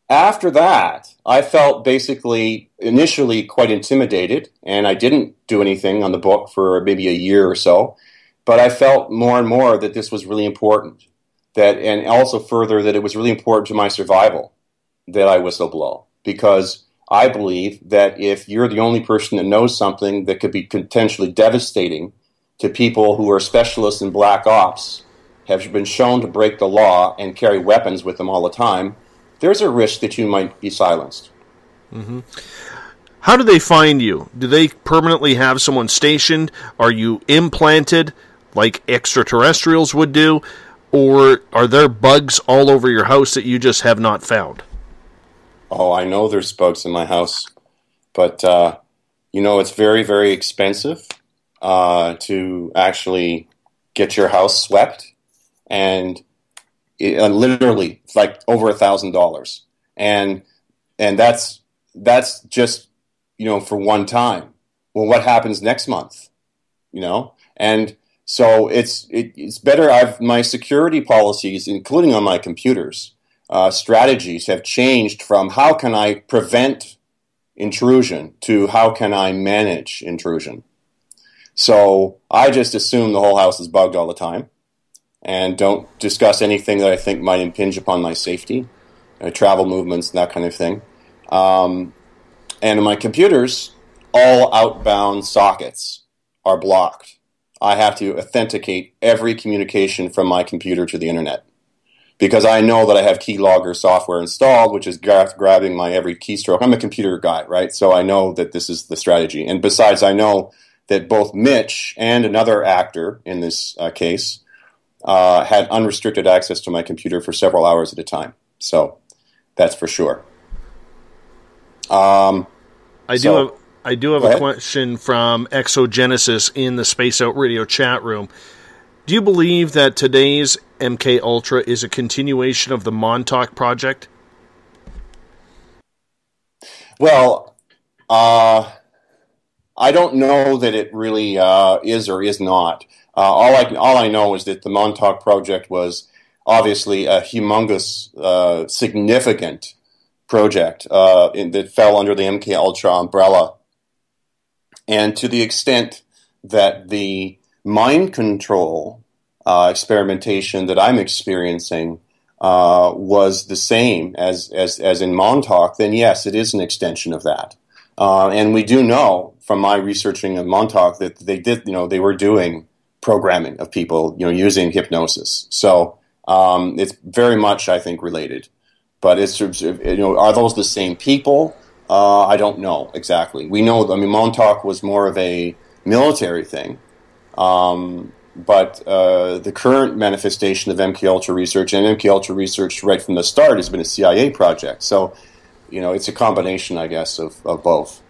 that, I felt basically initially quite intimidated, and I didn't do anything on the book for maybe a year or so. But I felt more and more that this was really important, and also further that it was really important to my survival that I whistleblow, because I believe that if you're the only person that knows something that could be potentially devastating to people who are specialists in black ops, have been shown to break the law and carry weapons with them all the time, there's a risk that you might be silenced. Mm-hmm. How do they find you? Do they permanently have someone stationed? Are you implanted like extraterrestrials would do? Or are there bugs all over your house that you just have not found? Oh, I know there's bugs in my house. But, it's very, very expensive to actually get your house swept. And literally, it's like over $1,000. And that's just, for one time. Well, what happens next month? And so it's better. My security policies, including on my computers, strategies have changed from how can I prevent intrusion to how can I manage intrusion. So I just assume the whole house is bugged all the time and don't discuss anything that I think might impinge upon my safety, travel movements, and that kind of thing. And in my computers, all outbound sockets are blocked. I have to authenticate every communication from my computer to the internet because I know that I have keylogger software installed, which is grabbing my every keystroke. I'm a computer guy, right? So I know that this is the strategy. And besides, I know that both Mitch and another actor in this case had unrestricted access to my computer for several hours at a time. So that's for sure. I do have a question from Exogenesis in the Space Out Radio chat room. Do you believe that today's MKUltra is a continuation of the Montauk Project? Well, I don't know that it really is or is not. All I know is that the Montauk Project was obviously a humongous, significant project that fell under the MKUltra umbrella. And to the extent that the mind control experimentation that I'm experiencing was the same as in Montauk, then yes, it is an extension of that. And we do know from my researching of Montauk that they were doing programming of people, using hypnosis. So it's very much, I think, related. But it's, are those the same people? I don't know exactly. We know, Montauk was more of a military thing. But the current manifestation of MKUltra research, and MKUltra research right from the start, has been a CIA project. So, it's a combination, I guess, of both.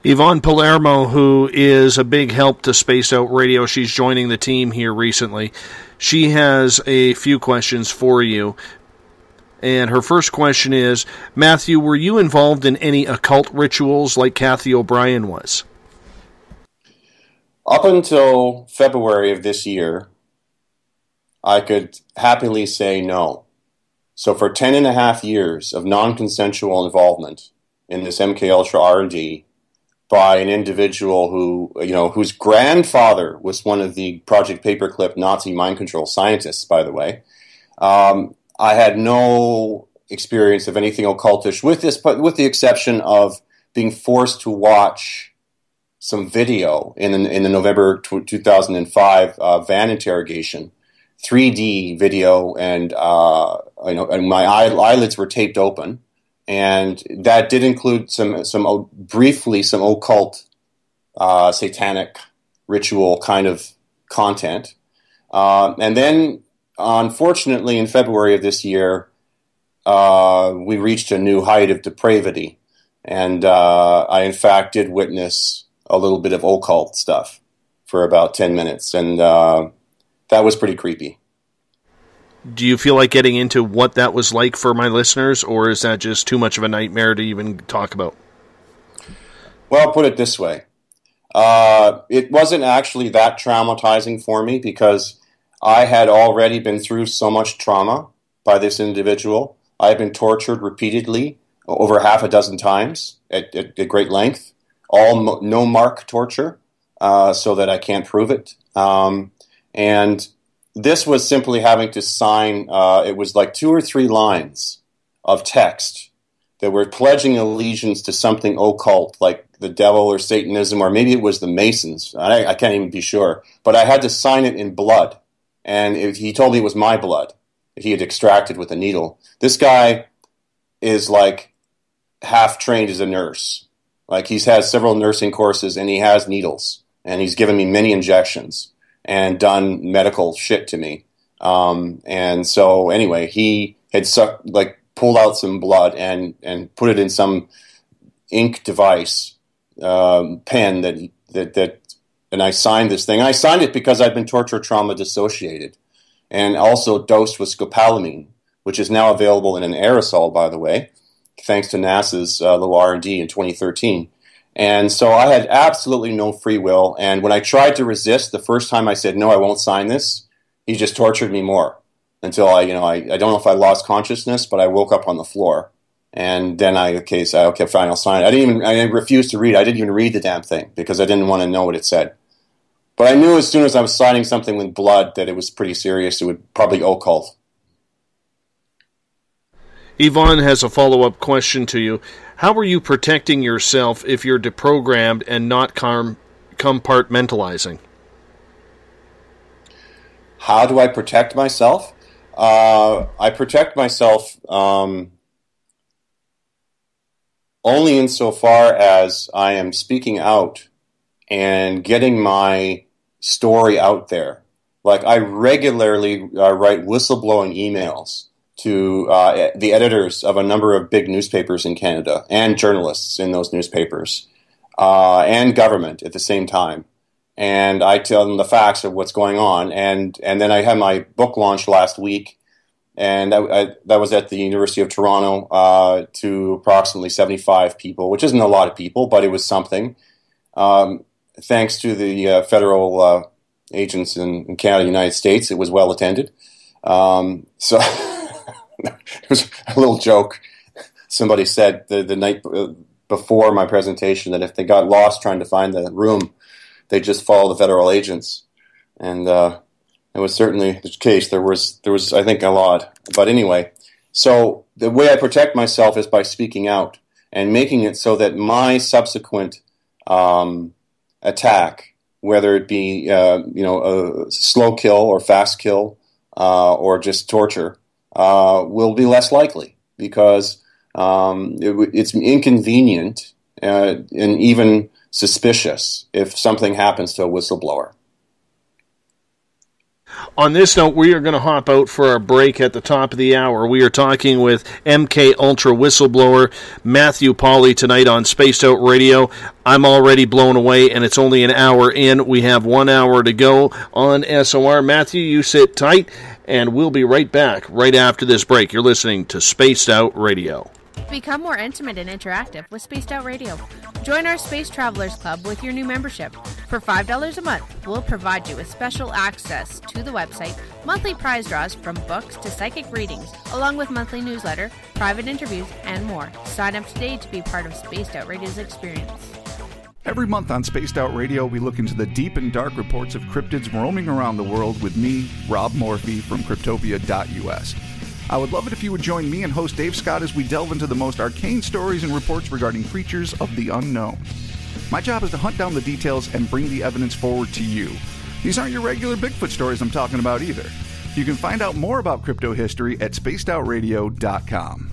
Yvonne Palermo, who is a big help to Spaced Out Radio, she's joining the team here recently. She has a few questions for you. And her first question is, Matthew, were you involved in any occult rituals like Kathy O'Brien was? Up until February of this year, I could happily say no. So for 10 and a half years of non-consensual involvement in this MKUltra R&D by an individual whose grandfather was one of the Project Paperclip Nazi mind control scientists, by the way, I had no experience of anything occultish with the exception of being forced to watch some video in the November 2005 van interrogation, 3D video, and and my eyelids were taped open, and that did include some occult, satanic ritual kind of content, and then unfortunately in February of this year, we reached a new height of depravity, and I in fact did witness a little bit of occult stuff for about 10 minutes, and that was pretty creepy. Do you feel like getting into what that was like for my listeners, or is that just too much of a nightmare to even talk about? Well, I'll put it this way. It wasn't actually that traumatizing for me because I had already been through so much trauma by this individual. I had been tortured repeatedly over half a dozen times at great length. All no-mark torture, so that I can't prove it. And this was simply having to sign, it was like 2 or 3 lines of text that were pledging allegiance to something occult, like the devil or Satanism, or maybe it was the Masons. I can't even be sure. But I had to sign it in blood. And he told me it was my blood that he had extracted with a needle. This guy is like half trained as a nurse. Like he's had several nursing courses, and he has needles, and he's given me many injections and done medical shit to me. And so anyway, he had pulled out some blood and put it in some ink device, pen that and I signed this thing. And I signed it because I'd been torture trauma dissociated, and also dosed with Scopolamine, which is now available in an aerosol, by the way, thanks to NASA's little R&D in 2013. And so I had absolutely no free will. And when I tried to resist, the first time I said, no, I won't sign this, he just tortured me more until I don't know if I lost consciousness, but I woke up on the floor. And then okay, fine, I'll sign it. I refused to read. I didn't even read the damn thing because I didn't want to know what it said. But I knew as soon as I was signing something with blood that it was pretty serious. It would probably occult. Yvonne has a follow-up question to you. How are you protecting yourself if you're deprogrammed and not compartmentalizing? How do I protect myself? I protect myself only insofar as I am speaking out and getting my story out there. Like I regularly write whistleblowing emails to the editors of a number of big newspapers in Canada and journalists in those newspapers and government at the same time. and I tell them the facts of what's going on. And then I had my book launch last week, and that was at the University of Toronto to approximately 75 people, which isn't a lot of people, but it was something. Thanks to the federal agents in Canada, United States, it was well attended. So it was a little joke. Somebody said the night before my presentation that if they got lost trying to find the room, they just follow the federal agents. And it was certainly the case. There was I think a lot. But anyway, so the way I protect myself is by speaking out and making it so that my subsequent attack, whether it be a slow kill or fast kill or just torture, will be less likely, because it's inconvenient and even suspicious if something happens to a whistleblower. On this note, we are going to hop out for our break at the top of the hour. We are talking with MKULTRA whistleblower Matthew Pauly tonight on Spaced Out Radio. I'm already blown away, and it's only an hour in. We have 1 hour to go on SOR. Matthew, you sit tight, and we'll be right back right after this break. You're listening to Spaced Out Radio. Become more intimate and interactive with Spaced Out Radio. Join our Space Travelers Club with your new membership. For $5 a month, we'll provide you with special access to the website, monthly prize draws from books to psychic readings, along with monthly newsletter, private interviews, and more. Sign up today to be part of Spaced Out Radio's experience. Every month on Spaced Out Radio, we look into the deep and dark reports of cryptids roaming around the world with me, Rob Morphy, from Cryptopia.us. I would love it if you would join me and host Dave Scott as we delve into the most arcane stories and reports regarding creatures of the unknown. My job is to hunt down the details and bring the evidence forward to you. These aren't your regular Bigfoot stories I'm talking about either. You can find out more about crypto history at spacedoutradio.com.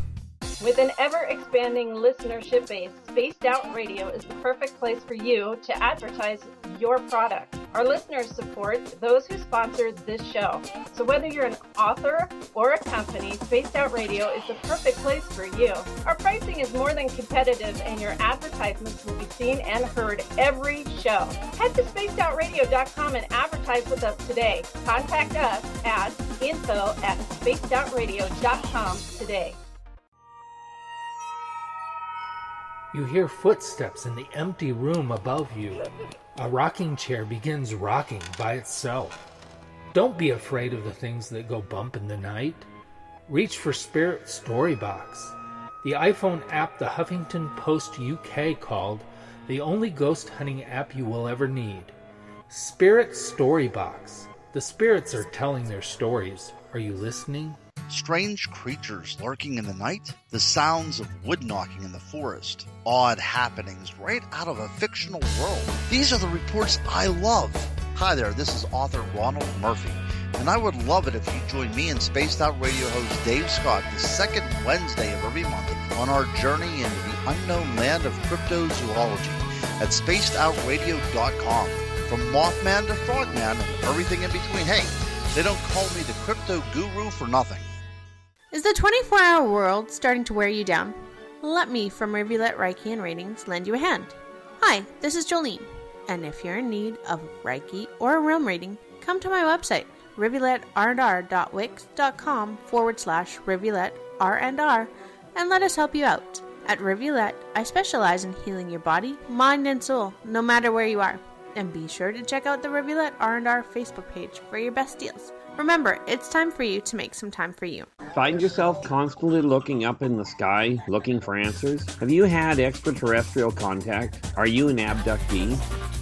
With an ever-expanding listenership base, Spaced Out Radio is the perfect place for you to advertise your product. Our listeners support those who sponsor this show. So whether you're an author or a company, Spaced Out Radio is the perfect place for you. Our pricing is more than competitive, and your advertisements will be seen and heard every show. Head to spacedoutradio.com and advertise with us today. Contact us at info@spacedoutradio.com today. You hear footsteps in the empty room above you. A rocking chair begins rocking by itself. Don't be afraid of the things that go bump in the night. Reach for Spirit Storybox, the iPhone app the Huffington Post UK called the only ghost hunting app you will ever need. Spirit Storybox. The spirits are telling their stories. Are you listening? Strange creatures lurking in the night, the sounds of wood knocking in the forest, odd happenings right out of a fictional world. These are the reports I love. Hi there, this is author Ronald Murphy, and I would love it if you join me and Spaced Out Radio host Dave Scott the second Wednesday of every month on our journey into the unknown land of cryptozoology at spacedoutradio.com. From Mothman to Frogman and everything in between. Hey, they don't call me the crypto guru for nothing. Is the 24-hour world starting to wear you down? Let me from Rivulet Reiki and Ratings lend you a hand. Hi, this is Jolene, and if you're in need of Reiki or a realm reading, come to my website, rivuletrr.wix.com/rivuletrr, and let us help you out. At Rivulet, I specialize in healing your body, mind, and soul, no matter where you are. And be sure to check out the Rivulet R&R Facebook page for your best deals. Remember, it's time for you to make some time for you. Find yourself constantly looking up in the sky, looking for answers? Have you had extraterrestrial contact? Are you an abductee?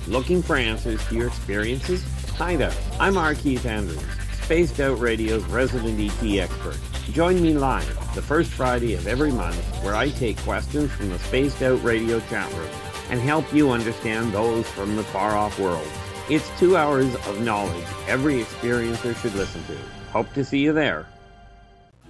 Looking for answers to your experiences? Hi there, I'm R. Keith Andrews, Spaced Out Radio's resident ET expert. Join me live the first Friday of every month, where I take questions from the Spaced Out Radio chat room and help you understand those from the far-off world. It's 2 hours of knowledge every experiencer should listen to. Hope to see you there.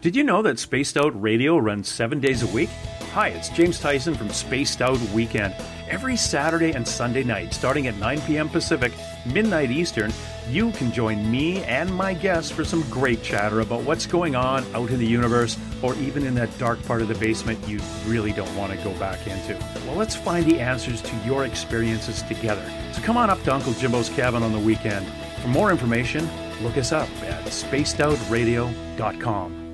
Did you know that Spaced Out Radio runs 7 days a week? Hi, it's James Tyson from Spaced Out Weekend. Every Saturday and Sunday night, starting at 9 p.m. Pacific, midnight Eastern, you can join me and my guests for some great chatter about what's going on out in the universe, or even in that dark part of the basement you really don't want to go back into. Well, let's find the answers to your experiences together. So come on up to Uncle Jimbo's cabin on the weekend. For more information, look us up at spacedoutradio.com.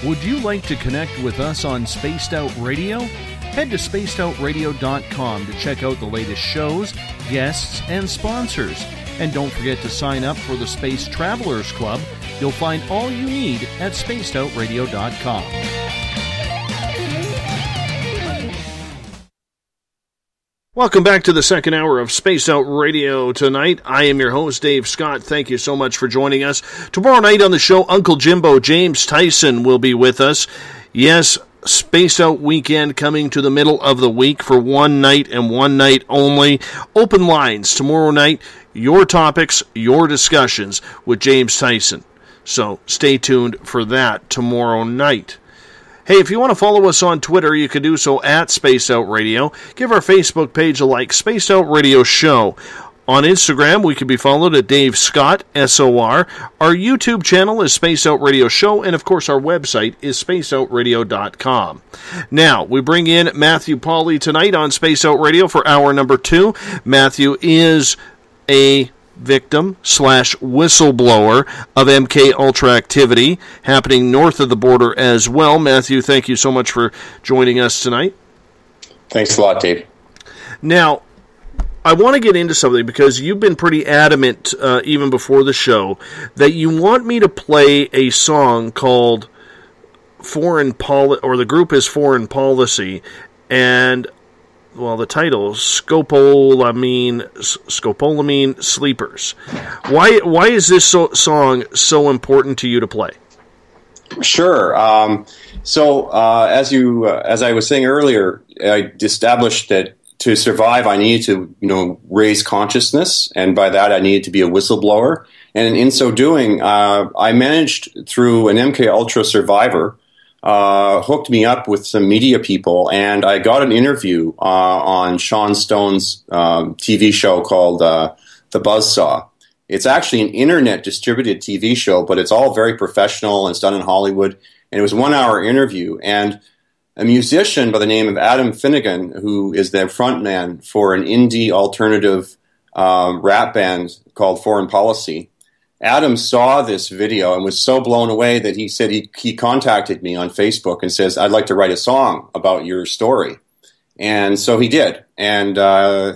Would you like to connect with us on Spaced Out Radio? Head to spacedoutradio.com to check out the latest shows, guests, and sponsors. And don't forget to sign up for the Space Travelers Club. You'll find all you need at spacedoutradio.com. Welcome back to the second hour of Spaced Out Radio tonight. I am your host, Dave Scott. Thank you so much for joining us. Tomorrow night on the show, Uncle Jimbo, James Tyson, will be with us. Yes, Spaced Out weekend coming to the middle of the week for one night and one night only. Open lines tomorrow night. Your topics, your discussions with James Tyson. So stay tuned for that tomorrow night. Hey, if you want to follow us on Twitter, you can do so at Spaced Out Radio. Give our Facebook page a like, Spaced Out Radio Show. On Instagram, we can be followed at Dave Scott, SOR. Our YouTube channel is Spaced Out Radio Show, and of course our website is spacedoutradio.com. Now, we bring in Matthew Pauly tonight on Spaced Out Radio for hour number 2. Matthew is a victim/whistleblower of MKULTRA activity happening north of the border as well. Matthew, thank you so much for joining us tonight. Thanks a lot, Dave. Now, I want to get into something because you've been pretty adamant even before the show that you want me to play a song called Foreign Policy, or the group is Foreign Policy, and well, the title, Scopolamine Sleepers. Why is this song so important to you to play? Sure. As I was saying earlier, I established that to survive, I needed to, raise consciousness, and by that, I needed to be a whistleblower. And in so doing, I managed through an MKUltra survivor. Hooked me up with some media people, and I got an interview on Sean Stone's TV show called The Buzzsaw. It's actually an internet-distributed TV show, but it's all very professional, and it's done in Hollywood. And it was a 1-hour interview, and a musician by the name of Adam Finnegan, who is the frontman for an indie alternative rap band called Foreign Policy, Adam saw this video and was so blown away that he said he contacted me on Facebook and says, I'd like to write a song about your story. And so he did. And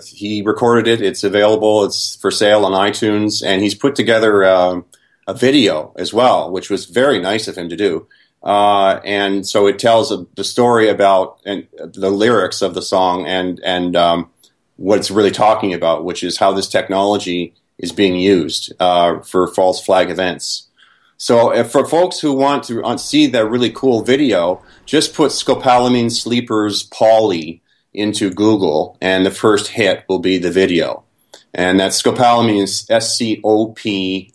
he recorded it. It's available. It's for sale on iTunes. And he's put together a video as well, which was very nice of him to do. And so it tells the story about the lyrics of the song and what it's really talking about, which is how this technology is being used for false flag events. So for folks who want to see that really cool video, just put Scopolamine Sleepers Pauly into Google, and the first hit will be the video. And that's Scopolamine is Scopolamine.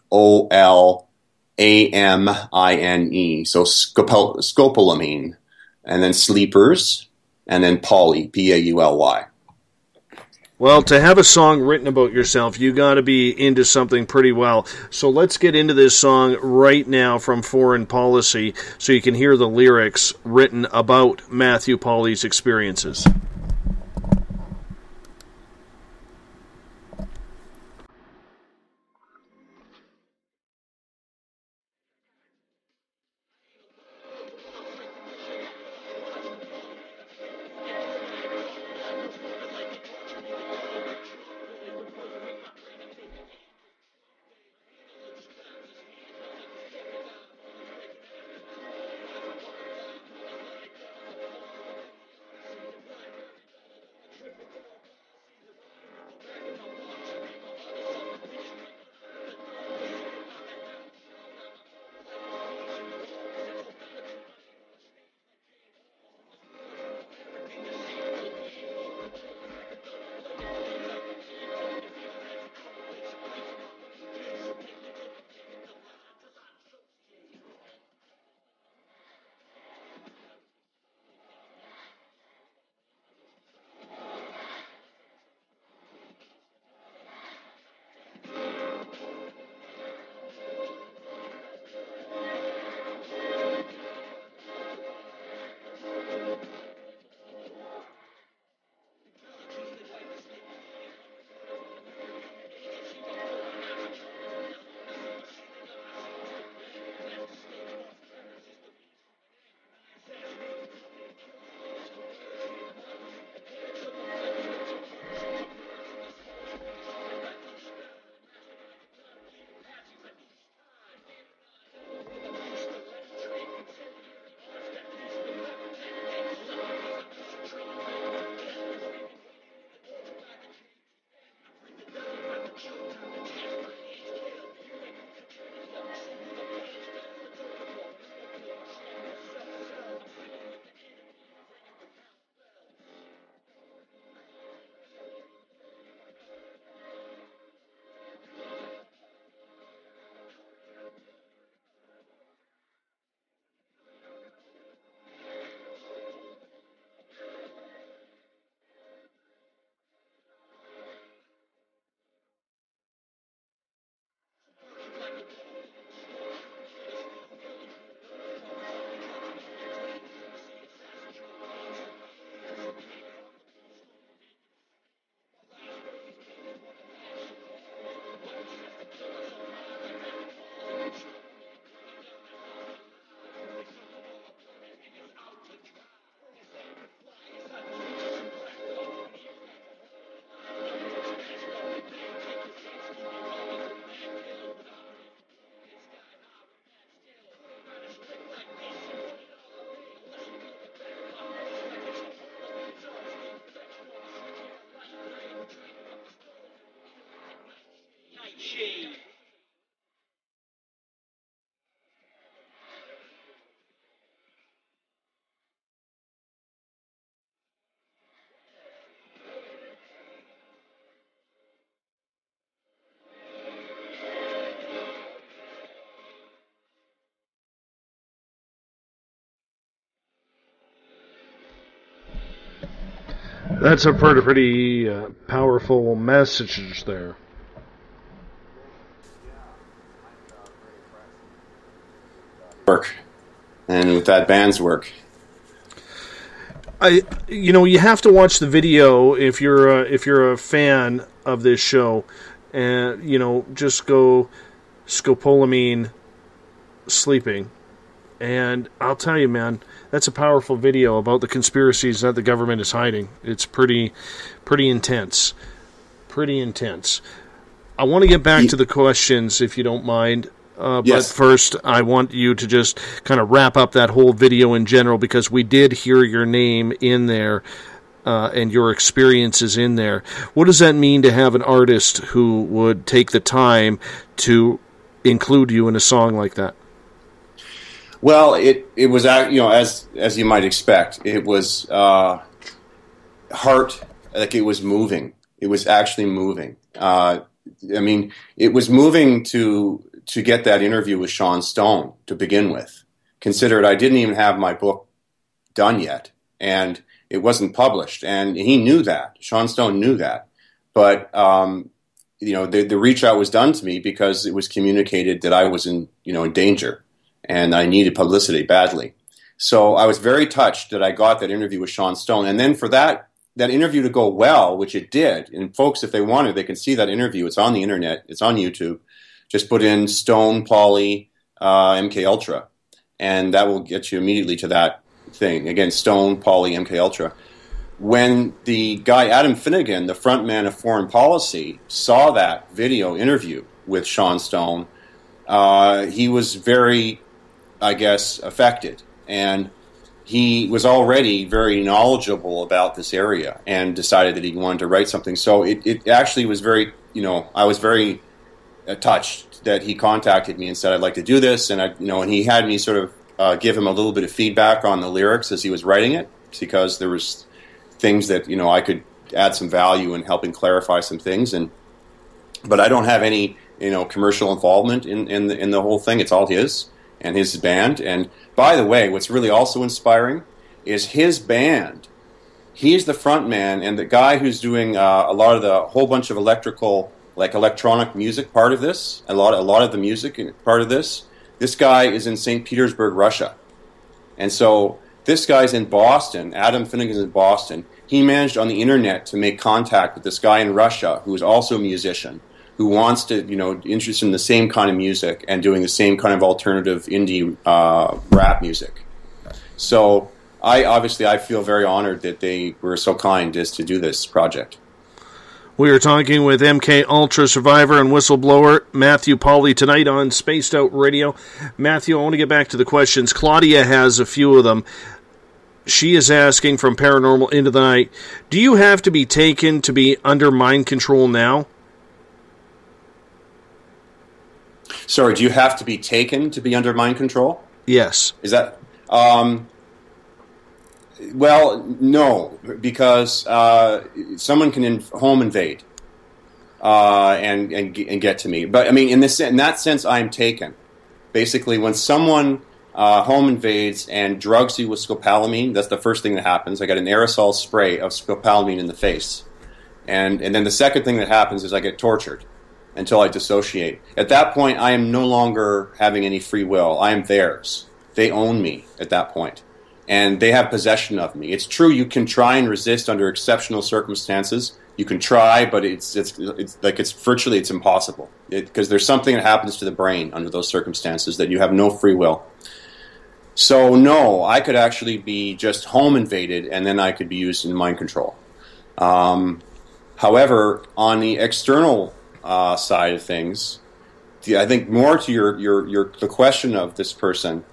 So Scopolamine. And then Sleepers, and then Pauly, Pauly. Well, to have a song written about yourself, you got to be into something pretty well. So let's get into this song right now from Foreign Policy so you can hear the lyrics written about Matthew Pauly's experiences. That's a pretty powerful message there. Work, and with that band's work. You have to watch the video if you're a fan of this show, and just go Scopolamine sleeping, and I'll tell you, man, that's a powerful video about the conspiracies that the government is hiding. It's pretty intense, I want to get back to the questions if you don't mind. Yes. But first, I want you to just kind of wrap up that whole video in general, because we did hear your name in there and your experiences in there. What does that mean to have an artist who would take the time to include you in a song like that? Well, it was, as you might expect, it was heart, like it was moving. It was actually moving. It was moving to get that interview with Sean Stone to begin with. Considered I didn't even have my book done yet, and it wasn't published, and he knew that. Sean Stone knew that. But, the reach out was done to me because it was communicated that I was in danger, and I needed publicity badly. So I was very touched that I got that interview with Sean Stone. And then for that interview to go well, which it did, and folks, if they wanted, they can see that interview. It's on the internet. It's on YouTube. Just put in Stone, Pauly, MKUltra, and that will get you immediately to that thing. Again, Stone, Pauly, MKUltra. When the guy Adam Finnegan, the frontman of Foreign Policy, saw that video interview with Sean Stone, he was very, affected. And he was already very knowledgeable about this area and decided that he wanted to write something. So it actually was very, I was very touched that he contacted me and said, I'd like to do this. And, and he had me sort of give him a little bit of feedback on the lyrics as he was writing it, because there was things that, I could add some value in helping clarify some things. But I don't have any, commercial involvement in the whole thing. It's all his and his band. And by the way, what's really also inspiring is his band. He's the front man, and the guy who's doing a whole bunch of electronic music part of this, a lot of the music part of this guy is in St. Petersburg, Russia. And so this guy's in Boston, Adam Finnegan's in Boston. He managed on the internet to make contact with this guy in Russia who is also a musician, who wants to, interested in the same kind of music and doing the same kind of alternative indie rap music. So I feel very honored that they were so kind as to do this project. We are talking with MKUltra survivor and whistleblower Matthew Pauly tonight on Spaced Out Radio. Matthew, I want to get back to the questions. Claudia has a few of them. She is asking from Paranormal Into the Night, do you have to be taken to be under mind control now? Sorry, do you have to be taken to be under mind control? Yes. Is that... Well, no, because someone can home invade and get to me. But I mean, in that sense, I'm taken. Basically, when someone home invades and drugs you with scopolamine, that's the first thing that happens. I got an aerosol spray of scopolamine in the face, and then the second thing that happens is I get tortured until I dissociate. At that point, I am no longer having any free will. I am theirs. They own me at that point. And they have possession of me. It's true you can try and resist under exceptional circumstances. You can try, but it's virtually impossible. Because there's something that happens to the brain under those circumstances that you have no free will. So no, I could actually be just home invaded, and then I could be used in mind control. However, on the external side of things, I think more to the question of this person.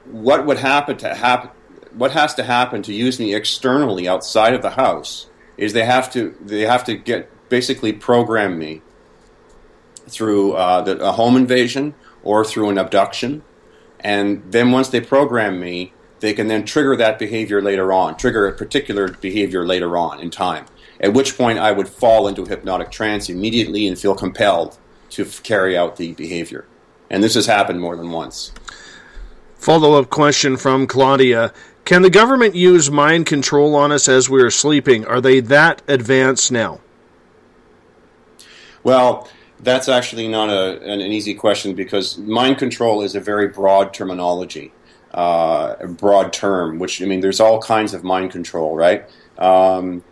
What has to happen to use me externally outside of the house is they have to basically program me through a home invasion or through an abduction, and then once they program me, they can then trigger that behavior later on, trigger a particular behavior later on in time, at which point I would fall into a hypnotic trance immediately and feel compelled to carry out the behavior. And this has happened more than once. Follow-up question from Claudia. Can the government use mind control on us as we are sleeping? Are they that advanced now? Well, that's actually not an easy question, because mind control is a very broad terminology, a broad term, which, I mean, there's all kinds of mind control, right? For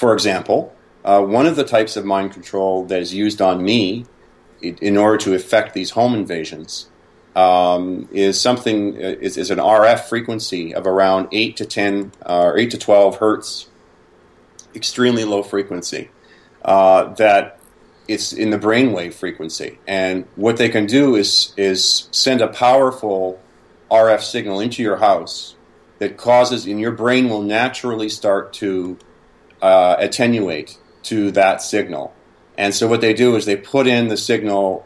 example, one of the types of mind control that is used on me in order to effect these home invasions is an RF frequency of around 8 to 10 or 8 to 12 hertz, extremely low frequency. That it's in the brainwave frequency, and what they can do is send a powerful RF signal into your house that causes, and your brain will naturally start to attenuate to that signal. And so what they do is they put in the signal,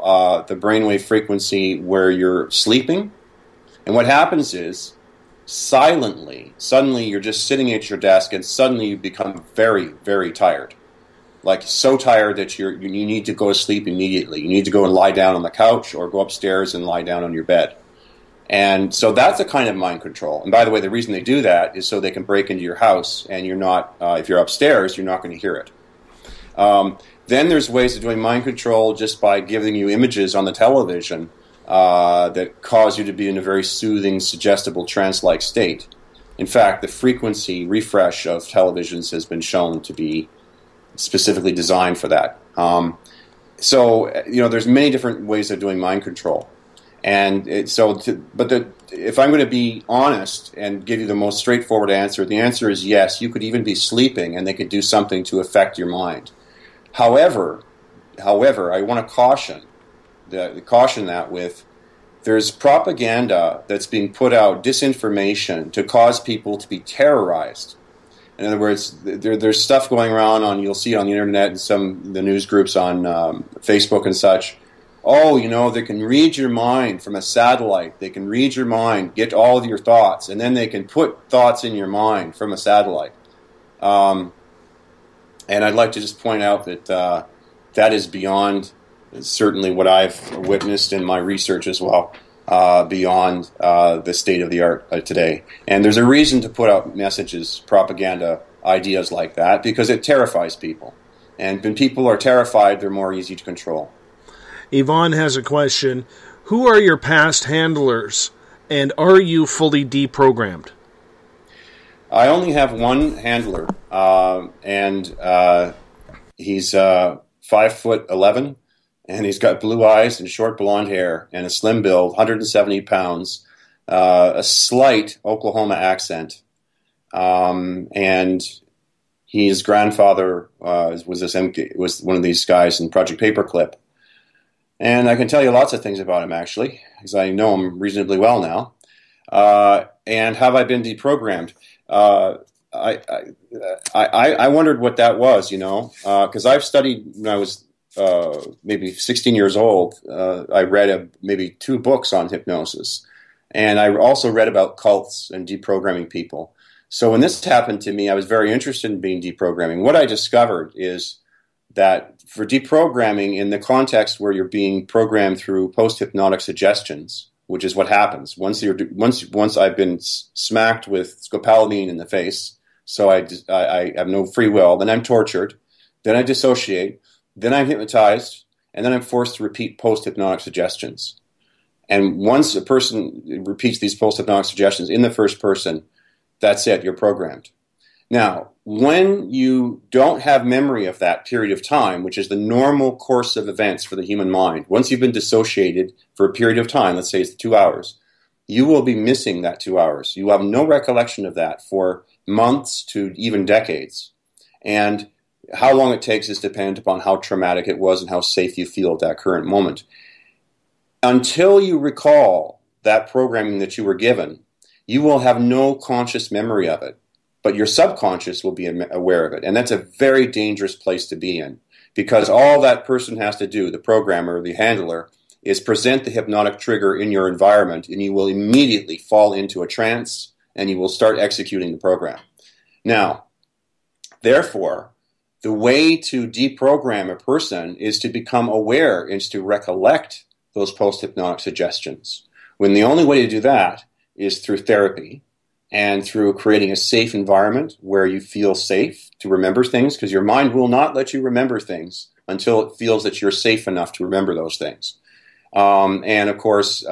the brainwave frequency where you're sleeping, and what happens is suddenly you're just sitting at your desk, and suddenly you become very, very tired. Like so tired that you need to go to sleep immediately. You need to go and lie down on the couch or go upstairs and lie down on your bed. And so that's a kind of mind control. And by the way, the reason they do that is so they can break into your house, and you're not, if you're upstairs, you're not going to hear it. Then there's ways of doing mind control just by giving you images on the television that cause you to be in a very soothing, suggestible, trance-like state. In fact, the frequency refresh of televisions has been shown to be specifically designed for that. So, there's many different ways of doing mind control. And if I'm going to be honest and give you the most straightforward answer, the answer is yes, you could even be sleeping and they could do something to affect your mind. However, I want to caution that with there's propaganda that's being put out, disinformation, to cause people to be terrorized. In other words, there's stuff going around you'll see on the internet and the news groups on Facebook and such. Oh, they can read your mind from a satellite. They can read your mind, get all of your thoughts, and then they can put thoughts in your mind from a satellite. And I'd like to just point out that that is beyond certainly what I've witnessed in my research as well. Beyond the state of the art today. And there's a reason to put out messages, propaganda, ideas like that, because it terrifies people. And when people are terrified, they're more easy to control. Yvonne has a question. Who are your past handlers, and are you fully deprogrammed? I only have one handler, and he's 5'11", and he's got blue eyes and short blonde hair and a slim build, 170 pounds, a slight Oklahoma accent. And his grandfather was one of these guys in Project Paperclip. And I can tell you lots of things about him, actually, because I know him reasonably well now. And have I been deprogrammed? I wondered what that was, because I've studied when I was maybe 16 years old. I read maybe 2 books on hypnosis, and I also read about cults and deprogramming people. So when this happened to me, I was very interested in being deprogramming. What I discovered is that for deprogramming, in the context where you're being programmed through post-hypnotic suggestions, which is what happens once I've been smacked with scopolamine in the face, so I have no free will, then I'm tortured, then I dissociate, then I'm hypnotized, and then I'm forced to repeat post-hypnotic suggestions. And once a person repeats these post-hypnotic suggestions in the first person, that's it, you're programmed. Now, when you don't have memory of that period of time, which is the normal course of events for the human mind, once you've been dissociated for a period of time, let's say it's 2 hours, you will be missing that 2 hours. You have no recollection of that for months to even decades. And how long it takes is dependent upon how traumatic it was and how safe you feel at that current moment. Until you recall that programming that you were given, you will have no conscious memory of it, but your subconscious will be aware of it. And that's a very dangerous place to be in, because all that person has to do, the programmer, the handler, is present the hypnotic trigger in your environment, and you will immediately fall into a trance, and you will start executing the program. Now, therefore, the way to deprogram a person is to become aware, is to recollect those post-hypnotic suggestions. When the only way to do that is through therapy and through creating a safe environment where you feel safe to remember things, because your mind will not let you remember things until it feels that you're safe enough to remember those things. And of course,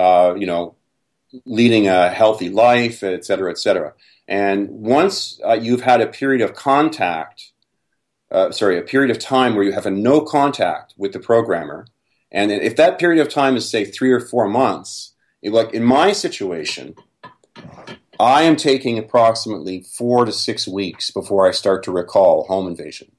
leading a healthy life, et cetera, et cetera. And once you've had a period of a period of time where you have no contact with the programmer, and if that period of time is, say, 3 or 4 months, like in my situation, I am taking approximately 4 to 6 weeks before I start to recall home invasion.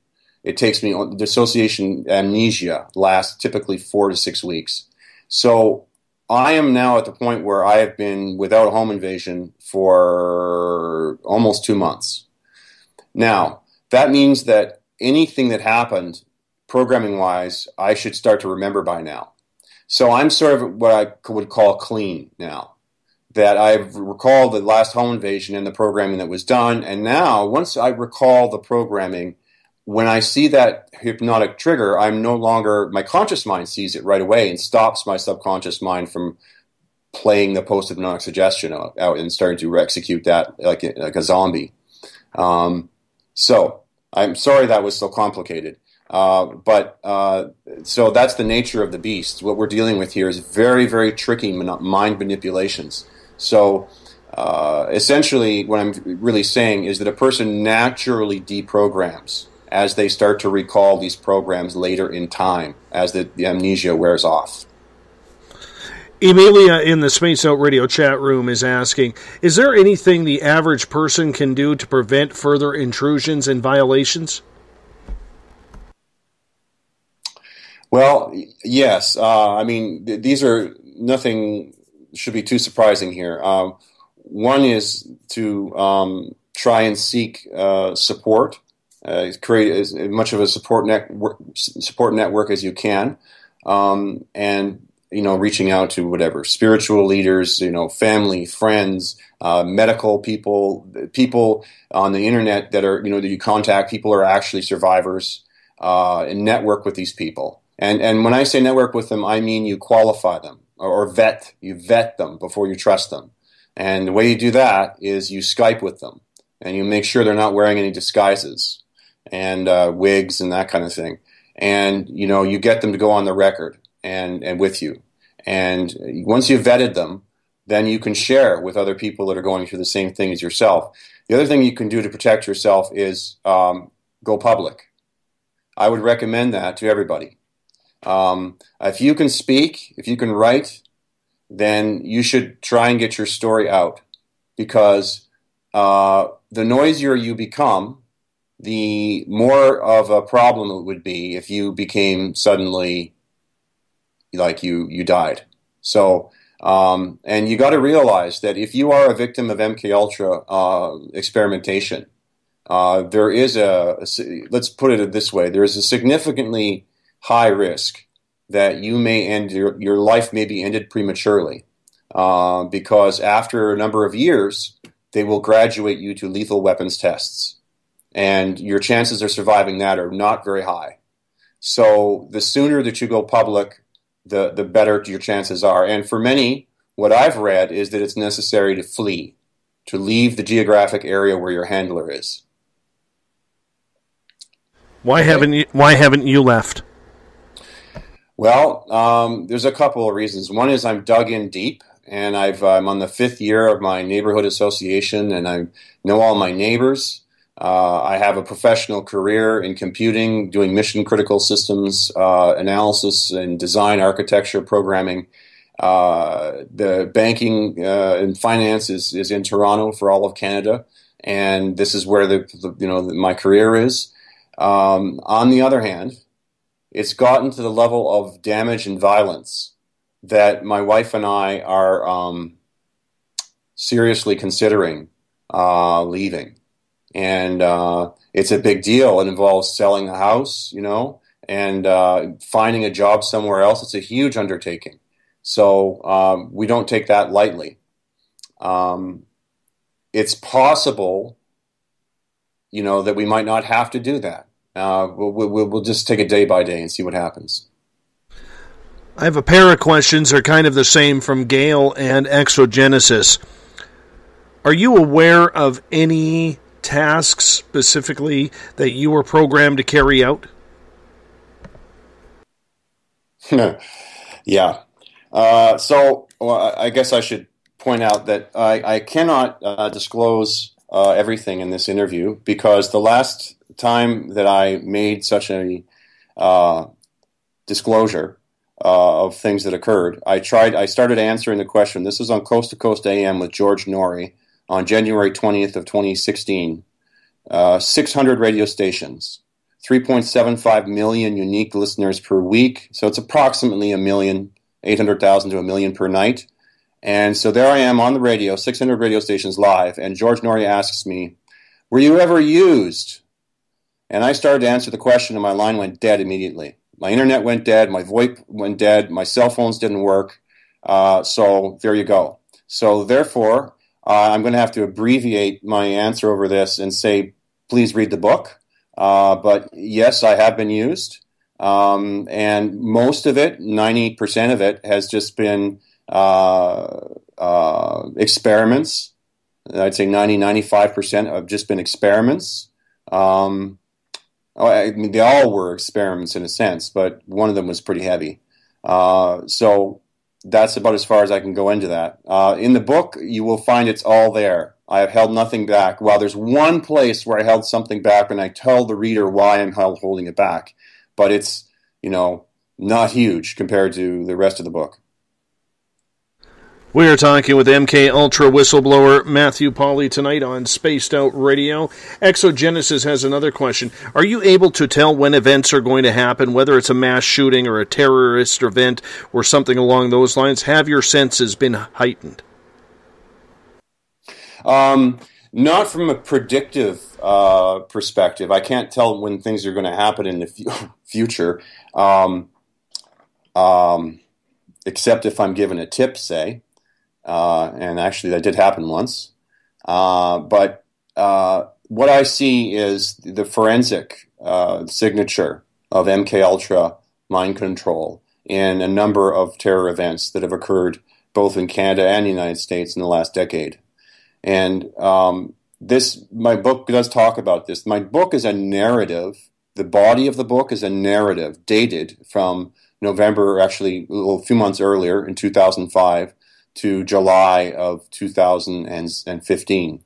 It takes me, dissociation amnesia lasts typically 4 to 6 weeks. So I am now at the point where I have been without home invasion for almost 2 months. Now, that means that anything that happened, programming-wise, I should start to remember by now. So I'm sort of what I would call clean now, that I've recalled the last home invasion and the programming that was done, and now, once I recall the programming, when I see that hypnotic trigger, I'm no longer, my conscious mind sees it right away and stops my subconscious mind from playing the post-hypnotic suggestion out and starting to execute that like a zombie. So I'm sorry that was so complicated. But so that's the nature of the beast. What we're dealing with here is very, very tricky mind manipulations. So essentially what I'm really saying is that a person naturally deprograms as they start to recall these programs later in time, as the amnesia wears off. Emilia in the Space Out Radio chat room is asking, is there anything the average person can do to prevent further intrusions and violations? Well, yes. I mean, these are nothing should be too surprising here. One is to try and seek support, create as much of a support network as you can, and reaching out to whatever spiritual leaders, family, friends, medical people on the internet that are that you contact. People are actually survivors, and network with these people. And when I say network with them, I mean you qualify them or vet them before you trust them. And the way you do that is you Skype with them and you make sure they're not wearing any disguises and wigs and that kind of thing. And you get them to go on the record and with you. And once you've vetted them, then you can share with other people that are going through the same thing as yourself. The other thing you can do to protect yourself is go public. I would recommend that to everybody. If you can speak, if you can write, then you should try and get your story out, because the noisier you become, the more of a problem it would be if you became suddenly like you died. So, and you got to realize that if you are a victim of MKUltra experimentation, there is let's put it this way, there is a significantly high risk that you may end your life may be ended prematurely, because after a number of years they will graduate you to lethal weapons tests, and your chances of surviving that are not very high. So the sooner that you go public, the better your chances are. And for many, what I've read is that it's necessary to flee, to leave the geographic area where your handler is. Why haven't you left? Well, there's a couple of reasons. One is I'm dug in deep, and I'm on the 5th year of my neighborhood association, and I know all my neighbors. I have a professional career in computing, doing mission-critical systems analysis and design, architecture, programming. The banking and finance is in Toronto for all of Canada, and this is where my career is. On the other hand, it's gotten to the level of damage and violence that my wife and I are seriously considering leaving. And it's a big deal. It involves selling the house, and finding a job somewhere else. It's a huge undertaking. So we don't take that lightly. It's possible, that we might not have to do that. We'll just take it day by day and see what happens. I have a pair of questions. They're kind of the same from Gail and Exogenesis. Are you aware of any tasks specifically that you were programmed to carry out? Yeah. So I guess I should point out that I cannot disclose everything in this interview, because the last time that I made such a disclosure of things that occurred, I started answering the question. This was on Coast to Coast AM with George Norrie on January 20th of 2016. 600 radio stations, 3.75 million unique listeners per week. So it's approximately 800,000 to 1 million per night. And so there I am on the radio, 600 radio stations live, and George Norrie asks me, "Were you ever used?" And I started to answer the question, and my line went dead immediately. My internet went dead, my VoIP went dead, my cell phones didn't work. So there you go. So therefore, I'm going to have to abbreviate my answer over this and say, please read the book. But yes, I have been used. And most of it, 90% of it, has just been experiments. I'd say 95% have just been experiments. I mean, they all were experiments in a sense, but one of them was pretty heavy. So that's about as far as I can go into that. In the book, you will find it's all there. I have held nothing back. Well, there's one place where I held something back, and I tell the reader why I'm holding it back. But it's, not huge compared to the rest of the book. We are talking with MKUltra whistleblower Matthew Pauly tonight on Spaced Out Radio. Exogenesis has another question. Are you able to tell when events are going to happen, whether it's a mass shooting or a terrorist event or something along those lines? Have your senses been heightened? Not from a predictive perspective. I can't tell when things are going to happen in the future, except if I'm given a tip, say. And actually that did happen once. But what I see is the forensic signature of MKUltra mind control in a number of terror events that have occurred both in Canada and the United States in the last decade. And my book does talk about this. My book is a narrative. The body of the book is a narrative dated from November, actually a few months earlier in 2005, to July of 2015.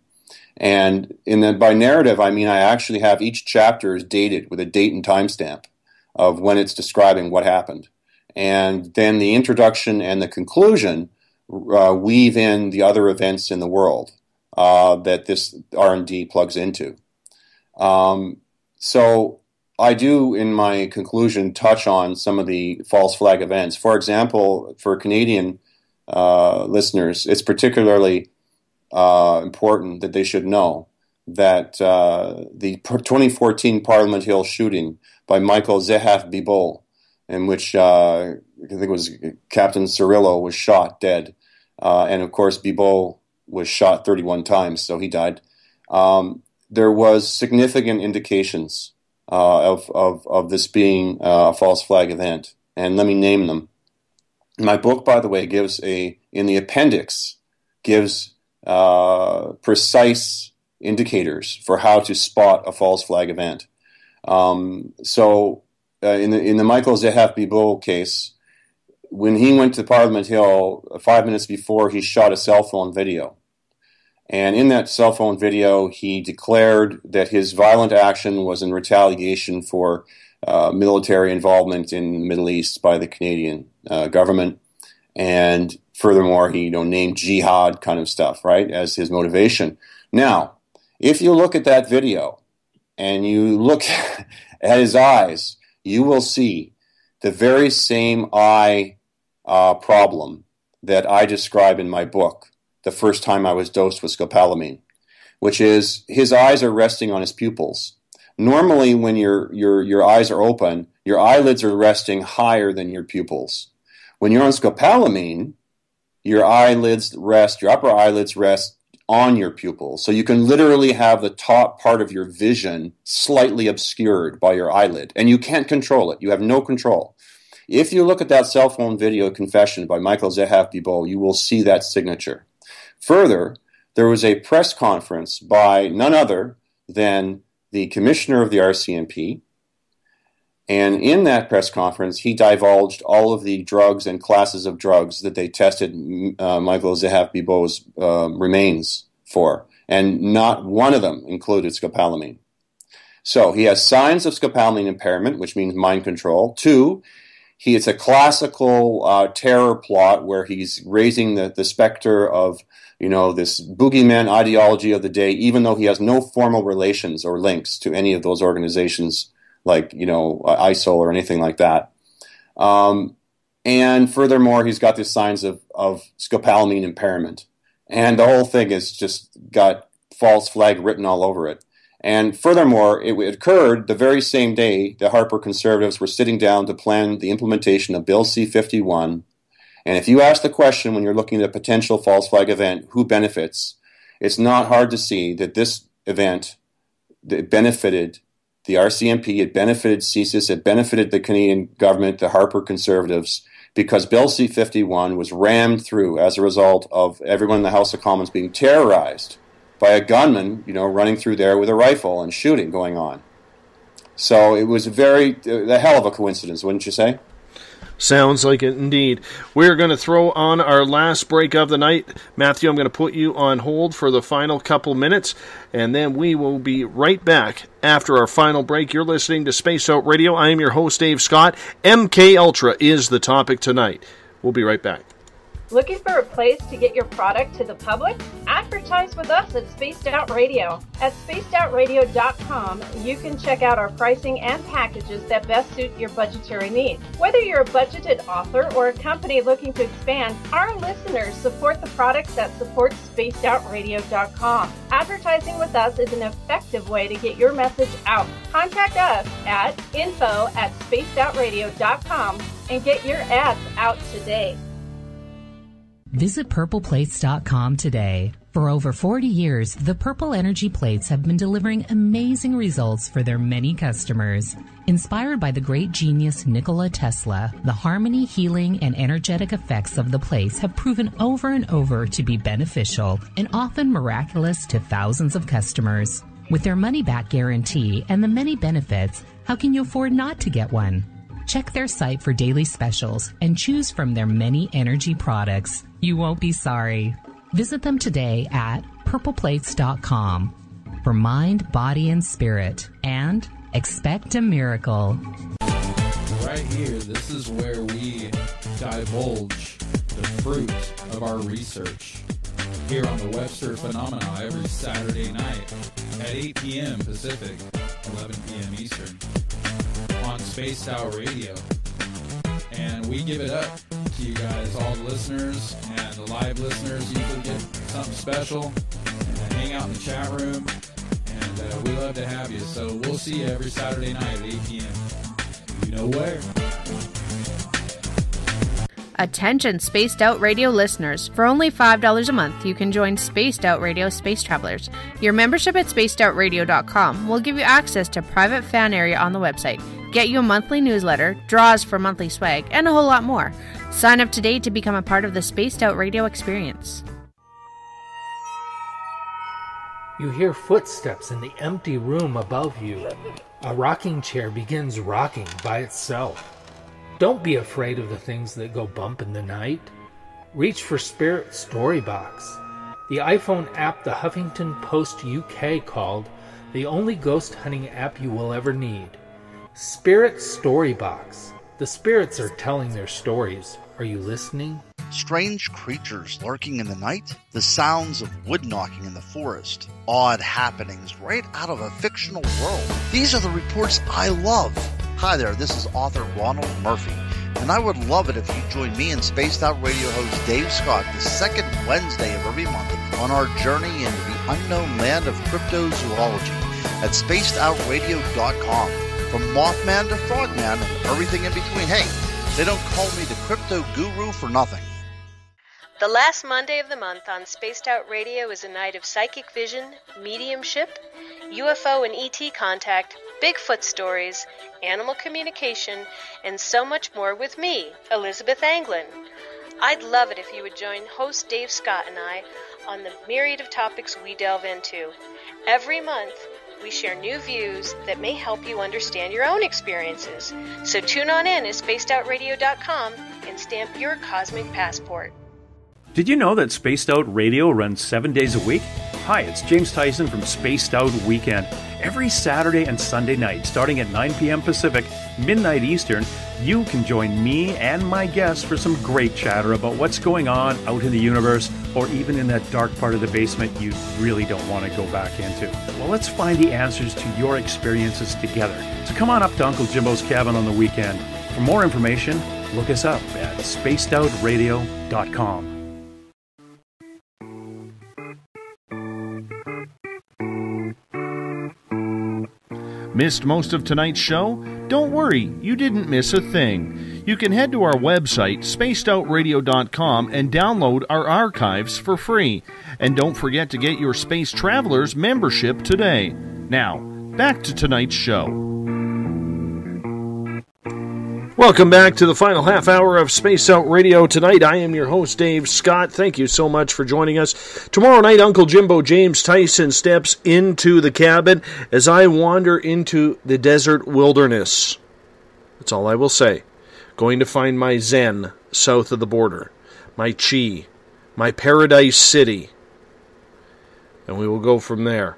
And by narrative, I mean I actually have each chapter is dated with a date and timestamp of when it's describing what happened. And then the introduction and the conclusion weave in the other events in the world that this R&D plugs into. So I do, in my conclusion, touch on some of the false flag events. For example, for Canadian listeners, it's particularly important that they should know that the 2014 Parliament Hill shooting by Michael Zehaf Bibol, in which I think it was Captain Cirillo was shot dead, and of course Bibol was shot 31 times, so he died. There was significant indications of this being a false flag event, and let me name them. My book, by the way, in the appendix, gives precise indicators for how to spot a false flag event. In the Michael Zehaf Bibol case, when he went to Parliament Hill 5 minutes before, he shot a cell phone video. And in that cell phone video, he declared that his violent action was in retaliation for military involvement in the Middle East by the Canadian government. And furthermore, he named jihad kind of stuff, right, as his motivation. Now, if you look at that video and you look at his eyes, you will see the very same eye problem that I describe in my book the first time I was dosed with scopolamine, which is his eyes are resting on his pupils. Normally, when your eyes are open, your eyelids are resting higher than your pupils. When you're on scopolamine, your upper eyelids rest on your pupils. So you can literally have the top part of your vision slightly obscured by your eyelid, and you can't control it. You have no control. If you look at that cell phone video confession by Michael Zehaf Bibol, you will see that signature. Further, there was a press conference by none other than the commissioner of the RCMP. And in that press conference, he divulged all of the drugs and classes of drugs that they tested Michael Zahav Bibo's remains for. And not one of them included scopolamine. So he has signs of scopolamine impairment, which means mind control. 2, it's a classical terror plot where he's raising the specter of, this boogeyman ideology of the day, even though he has no formal relations or links to any of those organizations like, ISIL or anything like that. And furthermore, he's got these signs of scopolamine impairment. And the whole thing has just got false flag written all over it. And furthermore, it occurred the very same day the Harper Conservatives were sitting down to plan the implementation of Bill C-51. And if you ask the question when you're looking at a potential false flag event, who benefits, it's not hard to see that this event that benefited the RCMP, it benefited CSIS, it benefited the Canadian government, the Harper Conservatives, because Bill C-51 was rammed through as a result of everyone in the House of Commons being terrorized by a gunman, running through there with a rifle and shooting going on. So it was a hell of a coincidence, wouldn't you say? Sounds like it indeed. We're going to throw on our last break of the night. Matthew, I'm going to put you on hold for the final couple minutes, and then we will be right back after our final break. You're listening to Spaced Out Radio. I am your host, Dave Scott. MKUltra is the topic tonight. We'll be right back. Looking for a place to get your product to the public? Advertise with us at Spaced Out Radio. At spacedoutradio.com, you can check out our pricing and packages that best suit your budgetary needs. Whether you're a budgeted author or a company looking to expand, our listeners support the products that support spacedoutradio.com. Advertising with us is an effective way to get your message out. Contact us at info@spacedoutradio.com and get your ads out today. Visit purpleplates.com today. For over 40 years, the Purple Energy Plates have been delivering amazing results for their many customers. Inspired by the great genius Nikola Tesla, the harmony, healing, and energetic effects of the plates have proven over and over to be beneficial and often miraculous to thousands of customers. With their money-back guarantee and the many benefits, how can you afford not to get one? Check their site for daily specials and choose from their many energy products. You won't be sorry. Visit them today at purpleplates.com for mind, body, and spirit. And expect a miracle. Right here, this is where we divulge the fruit of our research. Here on the Webster Phenomena every Saturday night at 8 p.m. Pacific, 11 p.m. Eastern. On Spaced Out Radio. And we give it up to you guys, all the listeners, and the live listeners usually get something special and hang out in the chat room, and we love to have you. So we'll see you every Saturday night at 8 p.m. You know where. Attention Spaced Out Radio listeners. For only $5 a month, you can join Spaced Out Radio Space Travelers. Your membership at spacedoutradio.com will give you access to private fan area on the website, get you a monthly newsletter, draws for monthly swag, and a whole lot more. Sign up today to become a part of the Spaced Out Radio experience. You hear footsteps in the empty room above you. A rocking chair begins rocking by itself. Don't be afraid of the things that go bump in the night. Reach for Spirit Storybox, the iPhone app the Huffington Post UK called the only ghost hunting app you will ever need. Spirit Storybox. The spirits are telling their stories. Are you listening? Strange creatures lurking in the night, the sounds of wood knocking in the forest, odd happenings right out of a fictional world. These are the reports I love. Hi there, this is author Ronald Murphy, and I would love it if you join me and Spaced Out Radio host Dave Scott the second Wednesday of every month on our journey into the unknown land of cryptozoology at spacedoutradio.com. From Mothman to Frogman and everything in between. Hey, they don't call me the crypto guru for nothing. The last Monday of the month on Spaced Out Radio is a night of psychic vision, mediumship, UFO and ET contact, Bigfoot stories, animal communication, and so much more with me, Elizabeth Anglin. I'd love it if you would join host Dave Scott and I on the myriad of topics we delve into. Every month, we share new views that may help you understand your own experiences. So tune on in at spacedoutradio.com and stamp your cosmic passport. Did you know that Spaced Out Radio runs 7 days a week? Hi, it's James Tyson from Spaced Out Weekend. Every Saturday and Sunday night, starting at 9 p.m. Pacific, midnight Eastern, you can join me and my guests for some great chatter about what's going on out in the universe, or even in that dark part of the basement you really don't want to go back into. Well, let's find the answers to your experiences together. So come on up to Uncle Jimbo's cabin on the weekend. For more information, look us up at spacedoutradio.com. Missed most of tonight's show? Don't worry, you didn't miss a thing. You can head to our website, spacedoutradio.com, and download our archives for free. And don't forget to get your Space Travelers membership today. Now, back to tonight's show. Welcome back to the final half hour of Space Out Radio tonight. I am your host, Dave Scott. Thank you so much for joining us. Tomorrow night, Uncle Jimbo James Tyson steps into the cabin as I wander into the desert wilderness. That's all I will say. Going to find my Zen south of the border, my Chi, my paradise city, and we will go from there.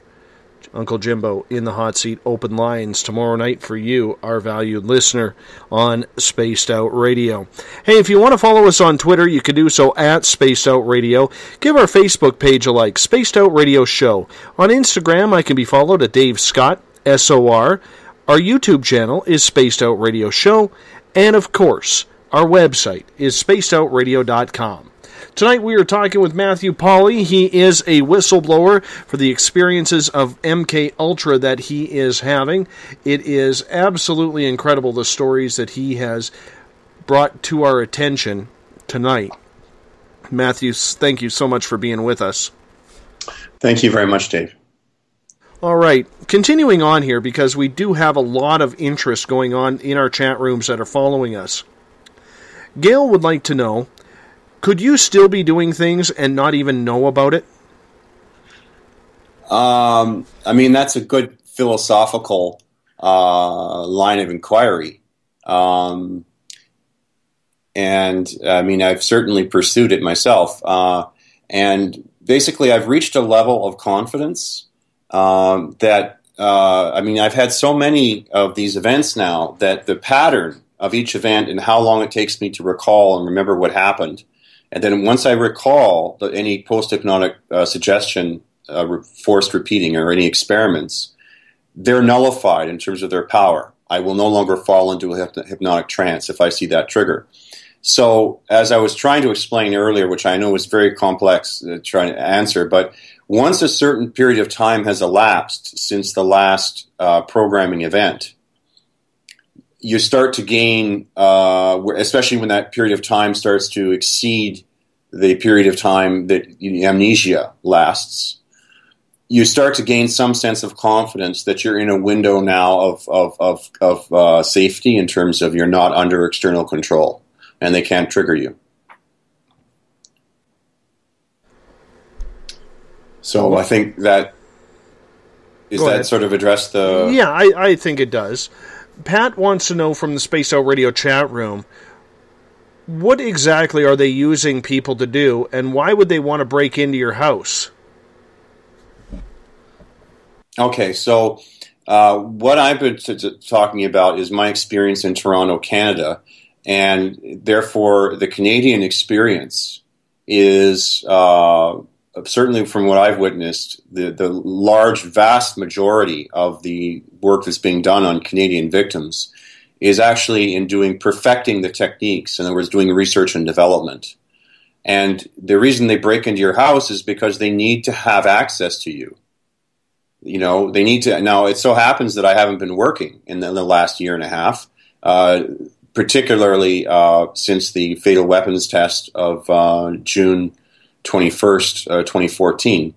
Uncle Jimbo in the hot seat, open lines tomorrow night for you, our valued listener, on Spaced Out Radio. Hey, if you want to follow us on Twitter, you can do so at Spaced Out Radio. Give our Facebook page a like, Spaced Out Radio Show. On Instagram, I can be followed at Dave Scott, SOR. Our YouTube channel is Spaced Out Radio Show. And, of course, our website is spacedoutradio.com. Tonight we are talking with Matthew Pauly. He is a whistleblower for the experiences of MKULTRA that he is having. It is absolutely incredible, the stories that he has brought to our attention tonight. Matthew, thank you so much for being with us. Thank you very much, Dave. All right, continuing on here, because we do have a lot of interest going on in our chat rooms that are following us. Gail would like to know, could you still be doing things and not even know about it? I mean, that's a good philosophical line of inquiry. And, I mean, I've certainly pursued it myself. And basically, I've reached a level of confidence that, I mean, I've had so many of these events now that the pattern of each event and how long it takes me to recall and remember what happened. And then once I recall any post-hypnotic suggestion, forced repeating, or any experiments, they're nullified in terms of their power. I will no longer fall into a hypnotic trance if I see that trigger. So as I was trying to explain earlier, which I know is very complex trying to answer, but once a certain period of time has elapsed since the last programming event, you start to gain, especially when that period of time starts to exceed the period of time that amnesia lasts, you start to gain some sense of confidence that you're in a window now of safety in terms of you're not under external control and they can't trigger you. So I think that, does that sort of address the... Yeah, I think it does. Pat wants to know from the Space Out Radio chat room, what exactly are they using people to do, and why would they want to break into your house? Okay, so what I've been talking about is my experience in Toronto, Canada, and therefore the Canadian experience is, certainly from what I've witnessed, the large, vast majority of the work that's being done on Canadian victims is actually in perfecting the techniques, in other words, doing research and development. And the reason they break into your house is because they need to have access to you. You know, they need to. Now, it so happens that I haven't been working in the last year and a half, particularly since the fatal weapons test of June 21st, 2014.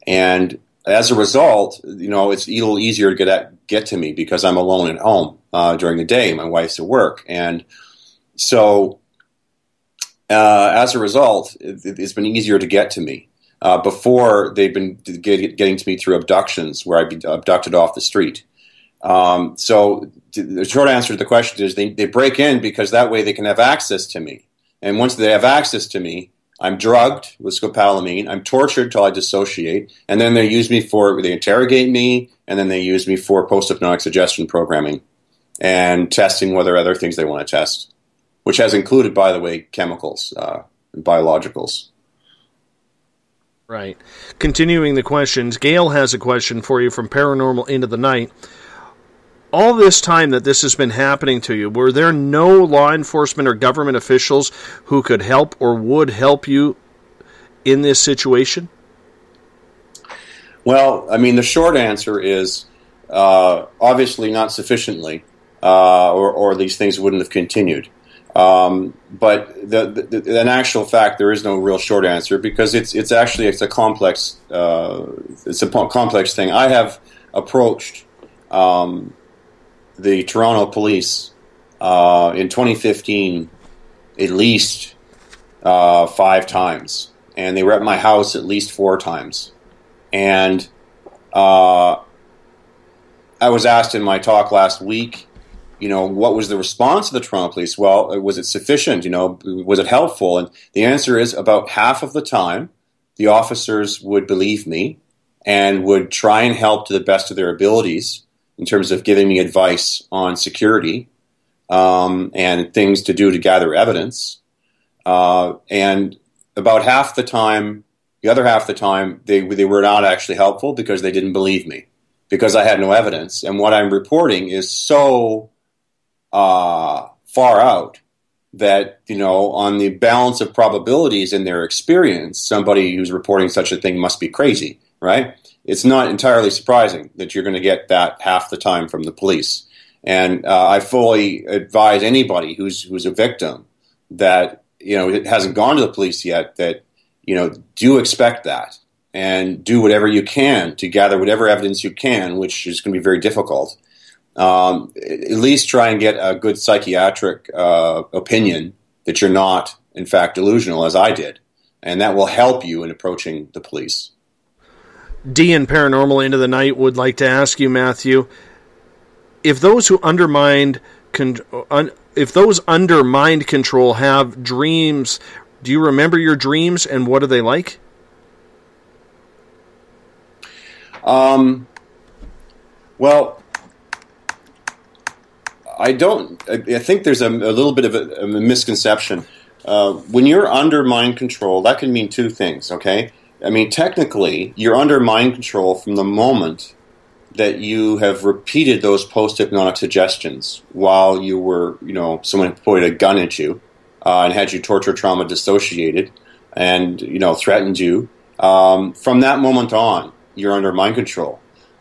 And as a result, you know, it's a little easier to get to me because I'm alone at home during the day. My wife's at work. And so as a result, it's been easier to get to me. before they've been getting to me through abductions, where I'd be abducted off the street. So the short answer to the question is they break in because that way they can have access to me. And once they have access to me, I'm drugged with scopolamine, I'm tortured till I dissociate, and then they interrogate me, and then they use me for post-hypnotic suggestion programming and testing whether other things they want to test, which has included, by the way, chemicals and biologicals. Right. Continuing the questions, Gail has a question for you from Paranormal Into the Night. All this time that this has been happening to you, were there no law enforcement or government officials who could help or would help you in this situation? Well, I mean, the short answer is obviously not sufficiently, or these things wouldn't have continued. But in actual fact, there is no real short answer because it's a complex thing. I have approached the Toronto police in 2015 at least 5 times, and they were at my house at least 4 times. And I was asked in my talk last week, what was the response of the Toronto police? Well, was it sufficient? Was it helpful? And the answer is about half of the time, the officers would believe me and would try and help to the best of their abilities in terms of giving me advice on security and things to do to gather evidence. And about half the time, the other half the time, they were not actually helpful because they didn't believe me, because I had no evidence. And what I'm reporting is so far out that, on the balance of probabilities in their experience, somebody who's reporting such a thing must be crazy, right? It's not entirely surprising that you're going to get that half the time from the police. And I fully advise anybody who's a victim that, it hasn't gone to the police yet, that, do expect that and do whatever you can to gather whatever evidence you can, which is going to be very difficult. At least try and get a good psychiatric opinion that you're not, in fact, delusional, as I did. And that will help you in approaching the police. D in Paranormal Into the Night would like to ask you, Matthew, if those who undermined control have dreams, do you remember your dreams, and what are they like? Well, I don't. I think there's a little bit of a misconception. When you're under mind control, that can mean 2 things, okay? I mean, technically, you're under mind control from the moment that you have repeated those post-hypnotic suggestions while you were, someone pointed a gun at you and had you torture, trauma, dissociated, and, threatened you. From that moment on, you're under mind control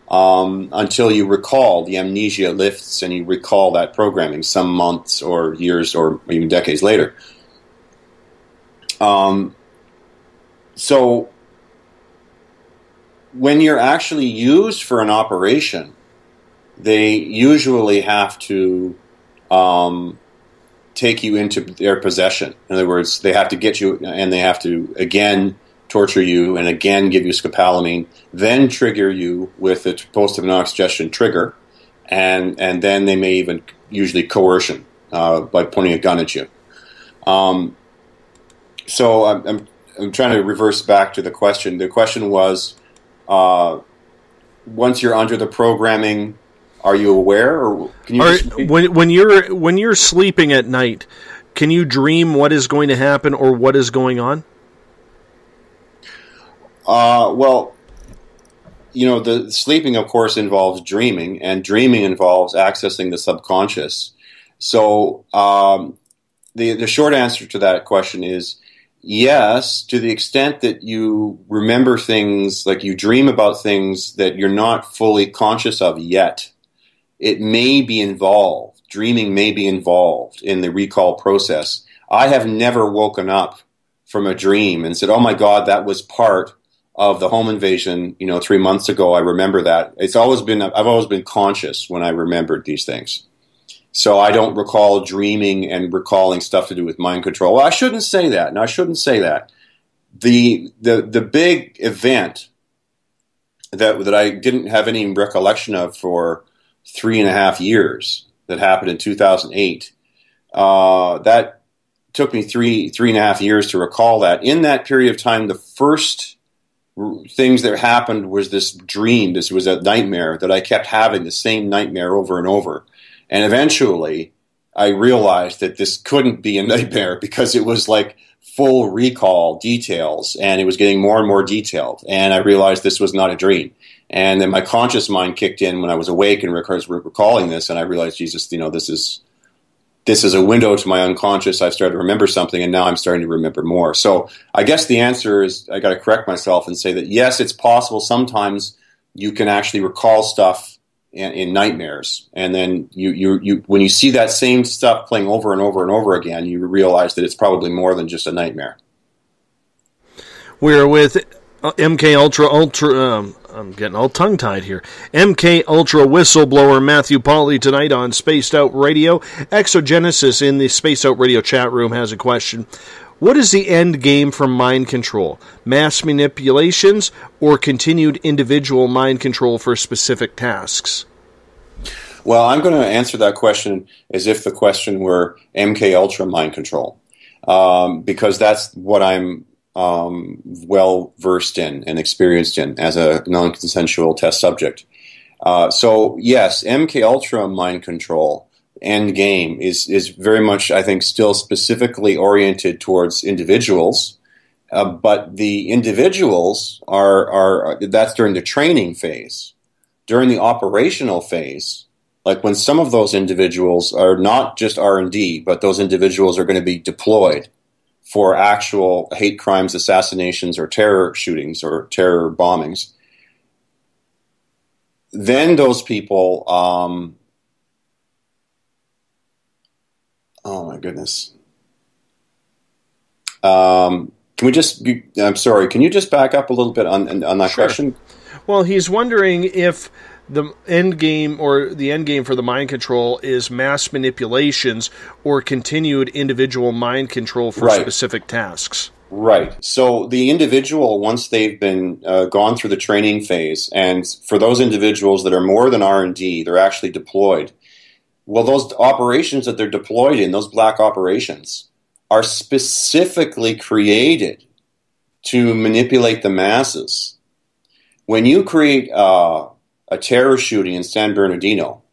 until you recall, the amnesia lifts and you recall that programming some months or years or even decades later. So when you're actually used for an operation, they usually have to take you into their possession. In other words, they have to get you, and they have to, again, torture you, and again give you scopolamine, then trigger you with a post-hypnotic suggestion trigger, and then they may even usually coercion by pointing a gun at you. So I'm trying to reverse back to the question. The question was, once you're under the programming, are you aware, or can you when you're sleeping at night, can you dream what is going to happen or what is going on? Well, the sleeping, of course, involves dreaming, and dreaming involves accessing the subconscious. So the short answer to that question is yes, to the extent that you remember things, like you dream about things that you're not fully conscious of yet. It may be involved. Dreaming may be involved in the recall process. I have never woken up from a dream and said, oh my God, that was part of the home invasion, 3 months ago. I remember that. I've always been conscious when I remembered these things. So I don't recall dreaming and recalling stuff to do with mind control. Well, I shouldn't say that. No, I shouldn't say that. the big event that I didn't have any recollection of for 3.5 years that happened in 2008. That took me 3.5 years to recall that. In that period of time, the first things that happened was this dream. This was a nightmare that I kept having, the same nightmare over and over. And eventually, I realized that this couldn't be a nightmare because it was like full recall details, and it was getting more and more detailed. And I realized this was not a dream. And then my conscious mind kicked in when I was awake and recalling this, and I realized, Jesus, this is a window to my unconscious. I've started to remember something, and now I'm starting to remember more. So I guess the answer is I got to correct myself and say that, yes, it's possible sometimes you can actually recall stuff in nightmares. And then you when you see that same stuff playing over and over and over again, you realize that it's probably more than just a nightmare. We're with MKUltra, I'm getting all tongue-tied here. MKUltra whistleblower Matthew Pauly tonight on Spaced Out Radio. Exogenesis in the Spaced Out Radio chat room has a question. What is the end game for mind control? Mass manipulations or continued individual mind control for specific tasks? Well, I'm going to answer that question as if the question were MKUltra mind control, because that's what I'm well versed in and experienced in as a non-consensual test subject. So yes, MKUltra mind control end game is very much, I think, still specifically oriented towards individuals, but the individuals are that's during the training phase. During the operational phase, like when some of those individuals are not just R&D, but those individuals are going to be deployed for actual hate crimes, assassinations, or terror shootings or terror bombings, then those people, oh my goodness. Can we just, I'm sorry, can you just back up a little bit on that question? Well, he's wondering if the end game for the mind control is mass manipulations or continued individual mind control for specific tasks. Right. So the individual, once they've been gone through the training phase, and for those individuals that are more than R&D, they're actually deployed. Well, those operations that they're deployed in, those black operations, are specifically created to manipulate the masses. When you create a terror shooting in San Bernardino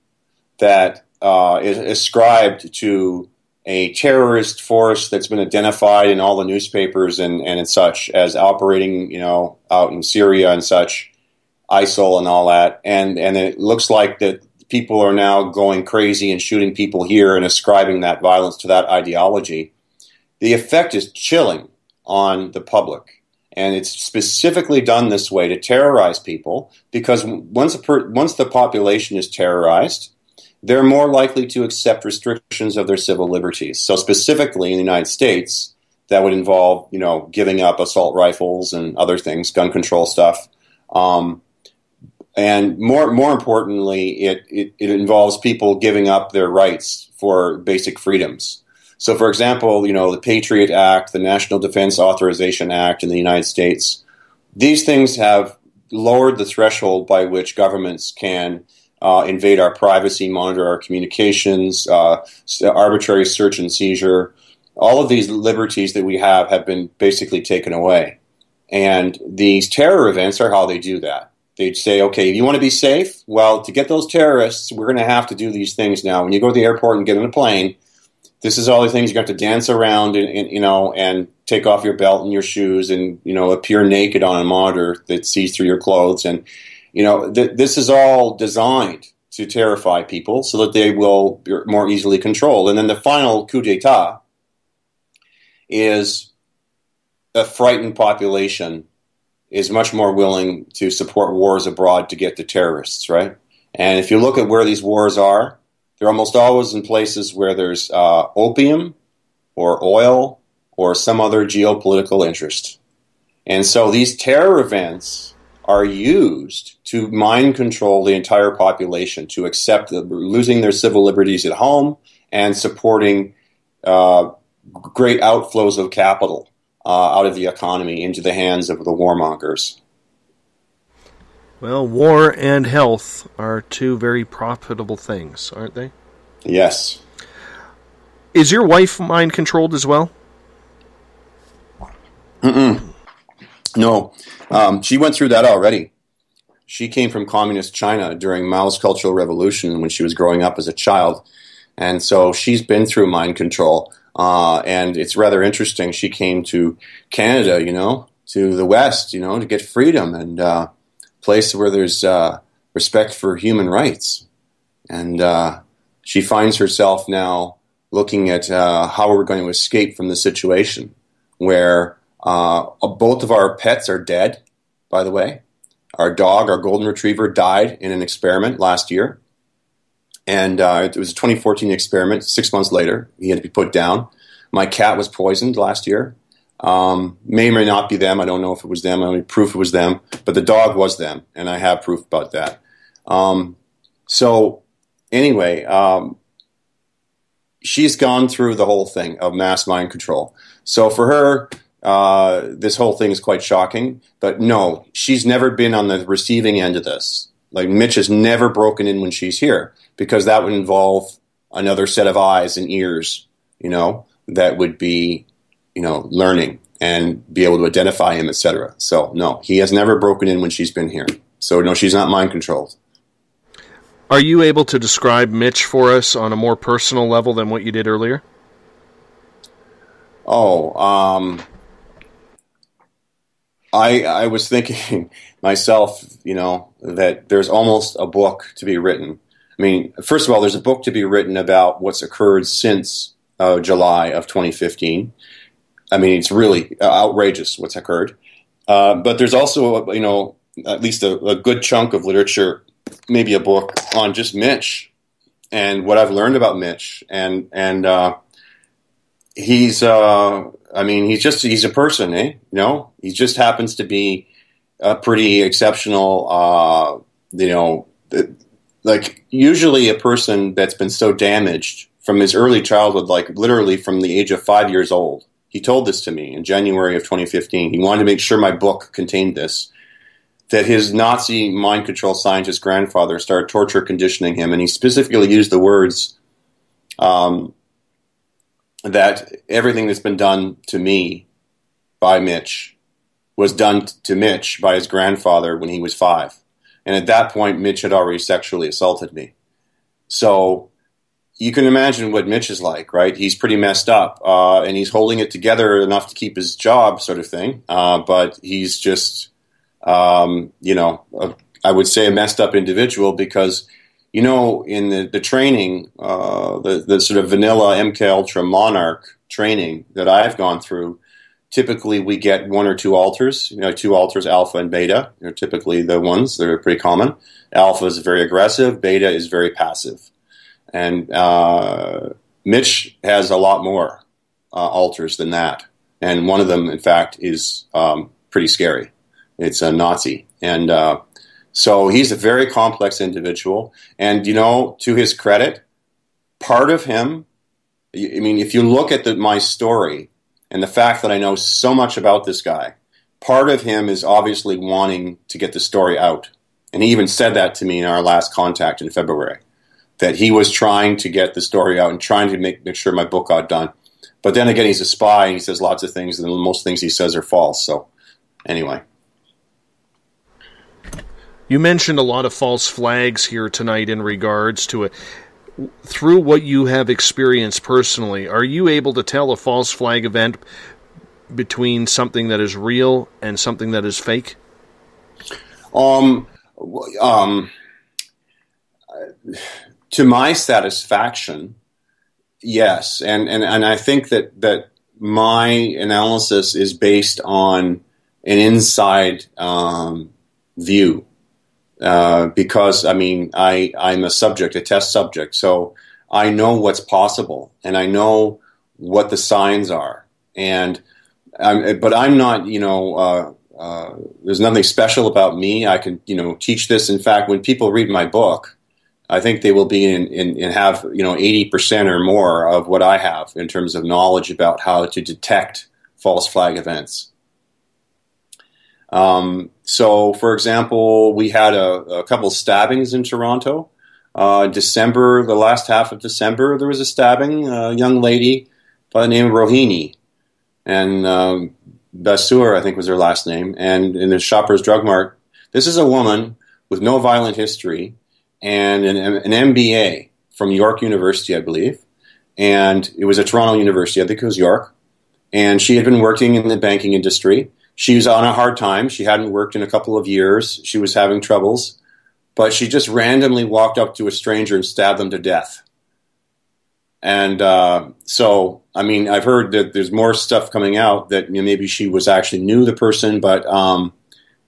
that is ascribed to a terrorist force that's been identified in all the newspapers and such as operating, out in Syria and such, ISIL and all that, and it looks like that people are now going crazy and shooting people here and ascribing that violence to that ideology. The effect is chilling on the public. And it's specifically done this way to terrorize people, because once the population is terrorized, they're more likely to accept restrictions of their civil liberties. So specifically in the United States, that would involve, giving up assault rifles and other things, gun control stuff. And more importantly, it involves people giving up their rights for basic freedoms. So, for example, the Patriot Act, the National Defense Authorization Act in the United States, these things have lowered the threshold by which governments can invade our privacy, monitor our communications, arbitrary search and seizure. All of these liberties that we have been basically taken away. And these terror events are how they do that. They'd say, okay, if you want to be safe, well, to get those terrorists, we're going to have to do these things now. When you go to the airport and get on a plane, this is all the things you have to dance around and take off your belt and your shoes and, appear naked on a monitor that sees through your clothes. And, this is all designed to terrify people so that they will be more easily controlled. And then the final coup d'etat is a frightened population is much more willing to support wars abroad to get the terrorists, right? And if you look at where these wars are, they're almost always in places where there's opium or oil or some other geopolitical interest. And so these terror events are used to mind control the entire population, to accept losing their civil liberties at home and supporting great outflows of capital out of the economy into the hands of the warmongers. Well, war and health are two very profitable things, aren't they? Yes. Is your wife mind controlled as well? No. She went through that already. She came from communist China during Mao's Cultural Revolution when she was growing up as a child. And so she's been through mind control. And it's rather interesting. She came to Canada, to the West, to get freedom and a place where there's respect for human rights. And she finds herself now looking at how we're going to escape from the situation where both of our pets are dead, by the way. Our dog, our golden retriever, died in an experiment last year. And it was a 2014 experiment. 6 months later, he had to be put down. My cat was poisoned last year. May or may not be them. I don't know if it was them. I don't have proof it was them. But the dog was them, and I have proof about that. So anyway, she's gone through the whole thing of mass mind control. So for her, this whole thing is quite shocking. But no, she's never been on the receiving end of this. Like Mitch has never broken in when she's here, because that would involve another set of eyes and ears, that would be, learning and be able to identify him, etc. So no, he has never broken in when she's been here. So no, she's not mind controlled. Are you able to describe Mitch for us on a more personal level than what you did earlier? I was thinking myself, that there's almost a book to be written. I mean, first of all, there's a book to be written about what's occurred since July of 2015. I mean, it's really outrageous what's occurred. But there's also, at least a good chunk of literature, maybe a book on just Mitch and what I've learned about Mitch. And he's, he's a person, he just happens to be a pretty exceptional, like usually a person that's been so damaged from his early childhood, like literally from the age of 5 years old. He told this to me in January of 2015. He wanted to make sure my book contained this, that his Nazi mind control scientist grandfather started torture conditioning him. And he specifically used the words that everything that's been done to me by Mitch was done to Mitch by his grandfather when he was 5. And at that point, Mitch had already sexually assaulted me. So you can imagine what Mitch is like, right? He's pretty messed up, and he's holding it together enough to keep his job, sort of thing. But he's just, I would say a messed up individual because, in the training, the sort of vanilla MKUltra Monarch training that I've gone through, typically we get one or two alters, two alters, alpha and beta. They're typically the ones that are pretty common. Alpha is very aggressive, beta is very passive. And Mitch has a lot more alters than that. And one of them, in fact, is pretty scary. It's a Nazi. And so he's a very complex individual. And, to his credit, part of him, if you look at my story and the fact that I know so much about this guy, part of him is obviously wanting to get the story out. And he even said that to me in our last contact in February, that he was trying to get the story out and trying to make sure my book got done. But then again, he's a spy and he says lots of things, and most things he says are false. So anyway. You mentioned a lot of false flags here tonight in regards to it. Through what you have experienced personally, are you able to tell a false flag event between something that is real and something that is fake? To my satisfaction, yes. And I think that my analysis is based on an inside view. Because, I'm a subject, a test subject, so I know what's possible, and I know what the signs are. And but I'm not, there's nothing special about me. I can, teach this. In fact, when people read my book, I think they will be in have, 80% or more of what I have in terms of knowledge about how to detect false flag events. So, for example, we had a couple of stabbings in Toronto. December, the last half of December, there was a stabbing. A young lady by the name of Rohini, and Basur, I think was her last name, and in the Shoppers Drug Mart. This is a woman with no violent history and an MBA from York University, I believe. And it was a Toronto University, I think it was York. And she had been working in the banking industry. She was on a hard time. She hadn't worked in a couple of years. She was having troubles. But she just randomly walked up to a stranger and stabbed them to death. And so, I mean, I've heard that there's more stuff coming out that maybe she was actually knew the person, but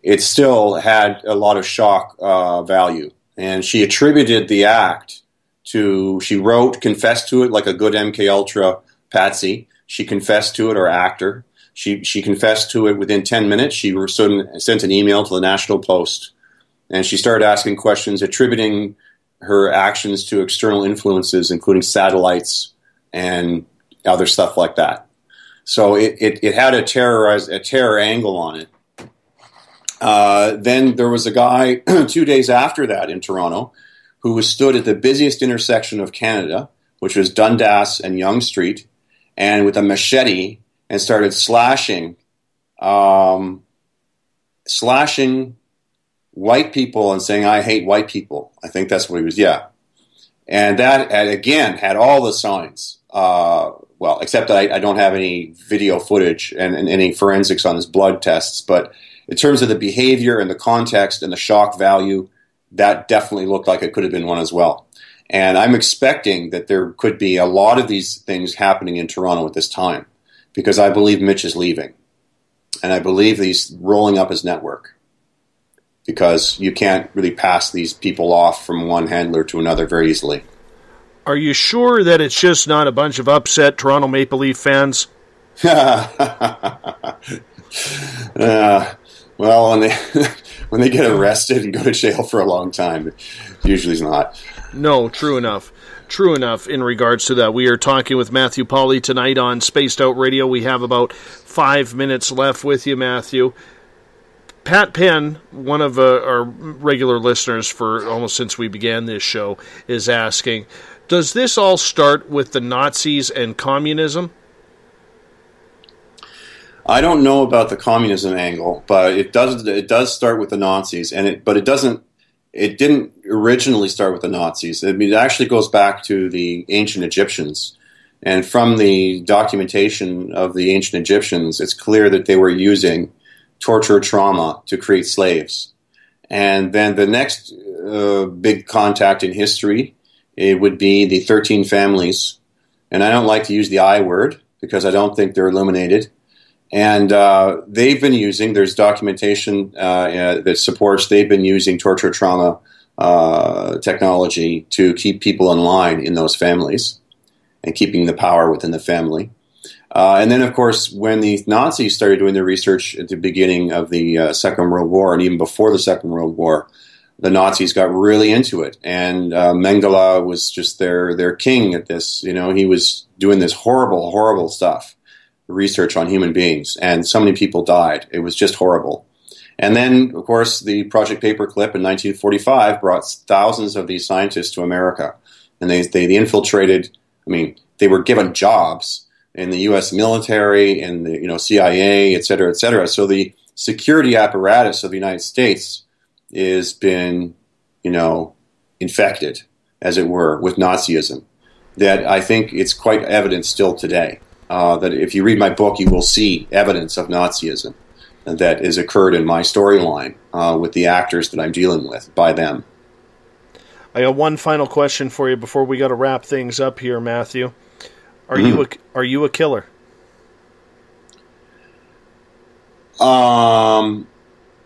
it still had a lot of shock value. And she attributed the act to, she confessed to it like a good MKUltra patsy. She confessed to it, or actor. She confessed to it within 10 minutes. She sent an email to the National Post. And she started asking questions, attributing her actions to external influences, including satellites and other stuff like that. So it had a terror angle on it. Then there was a guy 2 days after that in Toronto who was stood at the busiest intersection of Canada, which was Dundas and Yonge Street, and with a machete and started slashing white people and saying, "I hate white people." I think that's what he was, yeah. And that, again, had all the signs. Well, except that I don't have any video footage and any forensics on his blood tests. But in terms of the behavior and the context and the shock value, that definitely looked like it could have been one as well. And I'm expecting that there could be a lot of these things happening in Toronto at this time, because I believe Mitch is leaving. And I believe he's rolling up his network, because you can't really pass these people off from one handler to another very easily. Are you sure that it's just not a bunch of upset Toronto Maple Leaf fans? Well, when they get arrested and go to jail for a long time, it usually is not. No, true enough. True enough in regards to that. We are talking with Matthew Pauly tonight on Spaced Out Radio. We have about 5 minutes left with you, Matthew. Pat Penn, one of our regular listeners for almost since we began this show, is asking, does this all start with the Nazis and communism? I don't know about the communism angle, but it does start with the Nazis, but it didn't originally start with the Nazis. I mean, it actually goes back to the ancient Egyptians. And from the documentation of the ancient Egyptians, it's clear that they were using torture, trauma to create slaves. And then the next big contact in history, it would be the 13 families. And I don't like to use the I word because I don't think they're illuminated. And they've been using, there's documentation that supports they've been using torture, trauma technology to keep people in line in those families and keeping the power within the family. And then, of course, when the Nazis started doing their research at the beginning of the Second World War, and even before the Second World War, the Nazis got really into it. And Mengele was just their king at this. You know, he was doing this horrible, horrible stuff, research on human beings. And so many people died. It was just horrible. And then, of course, the Project Paperclip in 1945 brought thousands of these scientists to America. And they infiltrated, I mean, they were given jobs in the U.S. military and the CIA, et cetera, et cetera. So the security apparatus of the United States has been, infected, as it were, with Nazism. That I think it's quite evident still today. That if you read my book, you will see evidence of Nazism that has occurred in my storyline with the actors that I'm dealing with by them. I got one final question for you before we got to wrap things up here, Matthew. Are you a killer?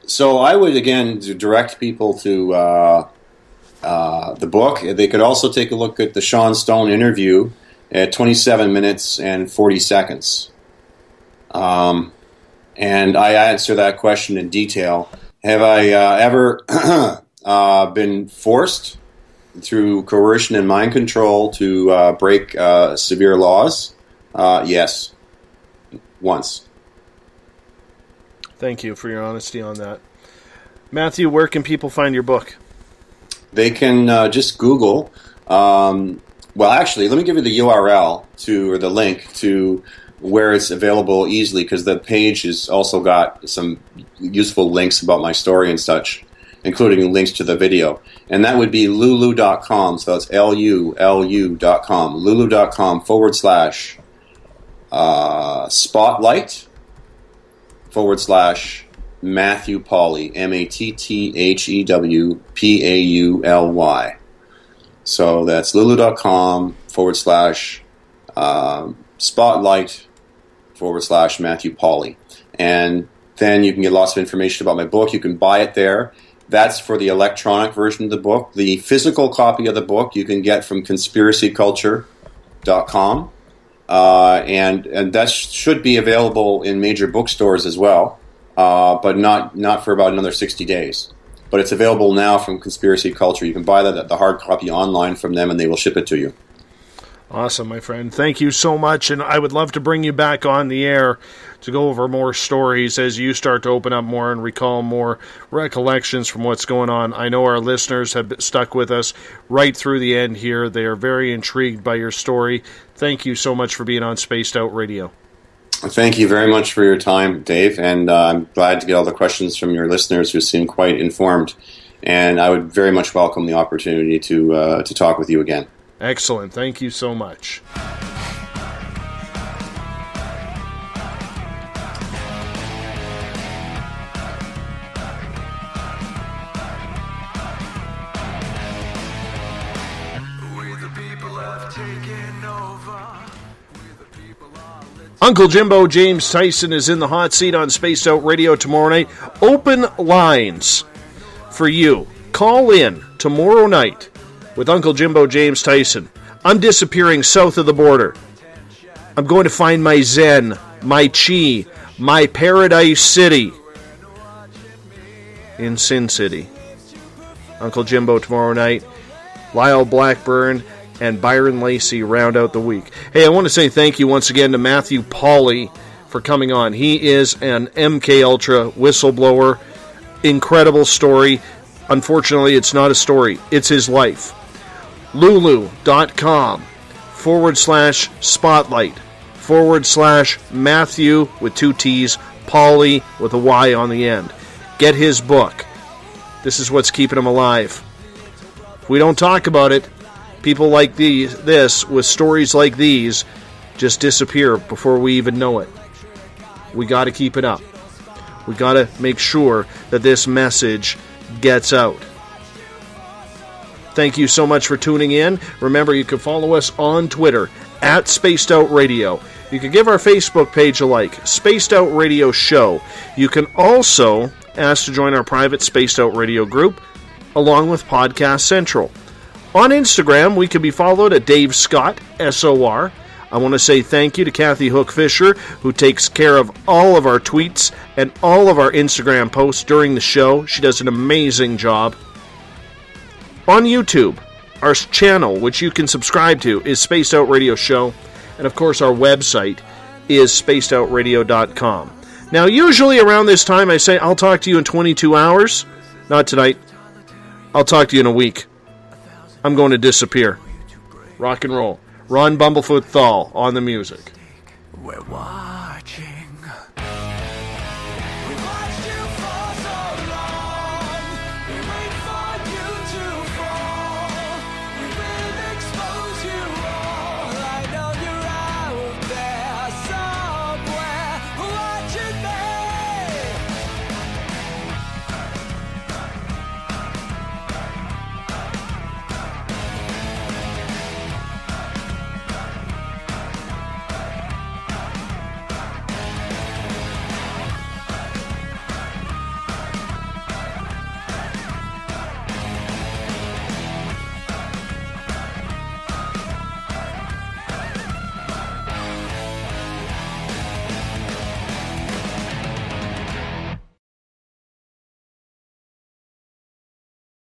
So I would, again, direct people to the book. They could also take a look at the Sean Stone interview at 27 minutes and 40 seconds. And I answer that question in detail. Have I ever been forced through coercion and mind control to break severe laws? Yes. Once. Thank you for your honesty on that. Matthew, where can people find your book? They can just Google. Well, actually, let me give you the URL or the link to where it's available easily, because the page has also got some useful links about my story and such, including links to the video. And that would be lulu.com. So that's LULU.com. Lulu.com /spotlight / Matthew Pauly, MATTHEWPAULY. So that's lulu.com / spotlight / Matthew Pauly. And then you can get lots of information about my book. You can buy it there. That's for the electronic version of the book. The physical copy of the book you can get from conspiracyculture.com. And that should be available in major bookstores as well, but not for about another 60 days. But it's available now from Conspiracy Culture. You can buy the hard copy online from them, and they will ship it to you. Awesome, my friend. Thank you so much, and I would love to bring you back on the air to go over more stories as you start to open up more and recall more recollections from what's going on. I know our listeners have stuck with us right through the end here. They are very intrigued by your story. Thank you so much for being on Spaced Out Radio. Thank you very much for your time, Dave, and I'm glad to get all the questions from your listeners who seem quite informed, and I would very much welcome the opportunity to talk with you again. Excellent. Thank you so much. Uncle Jimbo James Tyson is in the hot seat on Spaced Out Radio tomorrow night. Open lines for you. Call in tomorrow night with Uncle Jimbo James Tyson. I'm disappearing south of the border. I'm going to find my Zen, my Chi, my Paradise City in Sin City. Uncle Jimbo tomorrow night. Lyle Blackburn and Byron Lacey round out the week. Hey, I want to say thank you once again to Matthew Pauly for coming on. He is an MKUltra whistleblower. Incredible story. Unfortunately, it's not a story. It's his life. Lulu.com /spotlight / Matthew with 2 T's, Pauly with a Y on the end. Get his book. This is what's keeping him alive. If we don't talk about it, people like this with stories like these just disappear before we even know it. We got to keep it up. We got to make sure that this message gets out. Thank you so much for tuning in. Remember, you can follow us on Twitter at Spaced Out Radio. You can give our Facebook page a like, Spaced Out Radio Show. You can also ask to join our private Spaced Out Radio group, along with Podcast Central. On Instagram, we can be followed at Dave Scott, SOR. I want to say thank you to Kathy Hook Fisher, who takes care of all of our tweets and all of our Instagram posts during the show. She does an amazing job. On YouTube, our channel, which you can subscribe to, is Spaced Out Radio Show. And of course, our website is spacedoutradio.com. Now, usually around this time, I say, I'll talk to you in 22 hours. Not tonight. I'll talk to you in a week. I'm going to disappear. Rock and roll. Ron Bumblefoot THAL on the music. We're watching.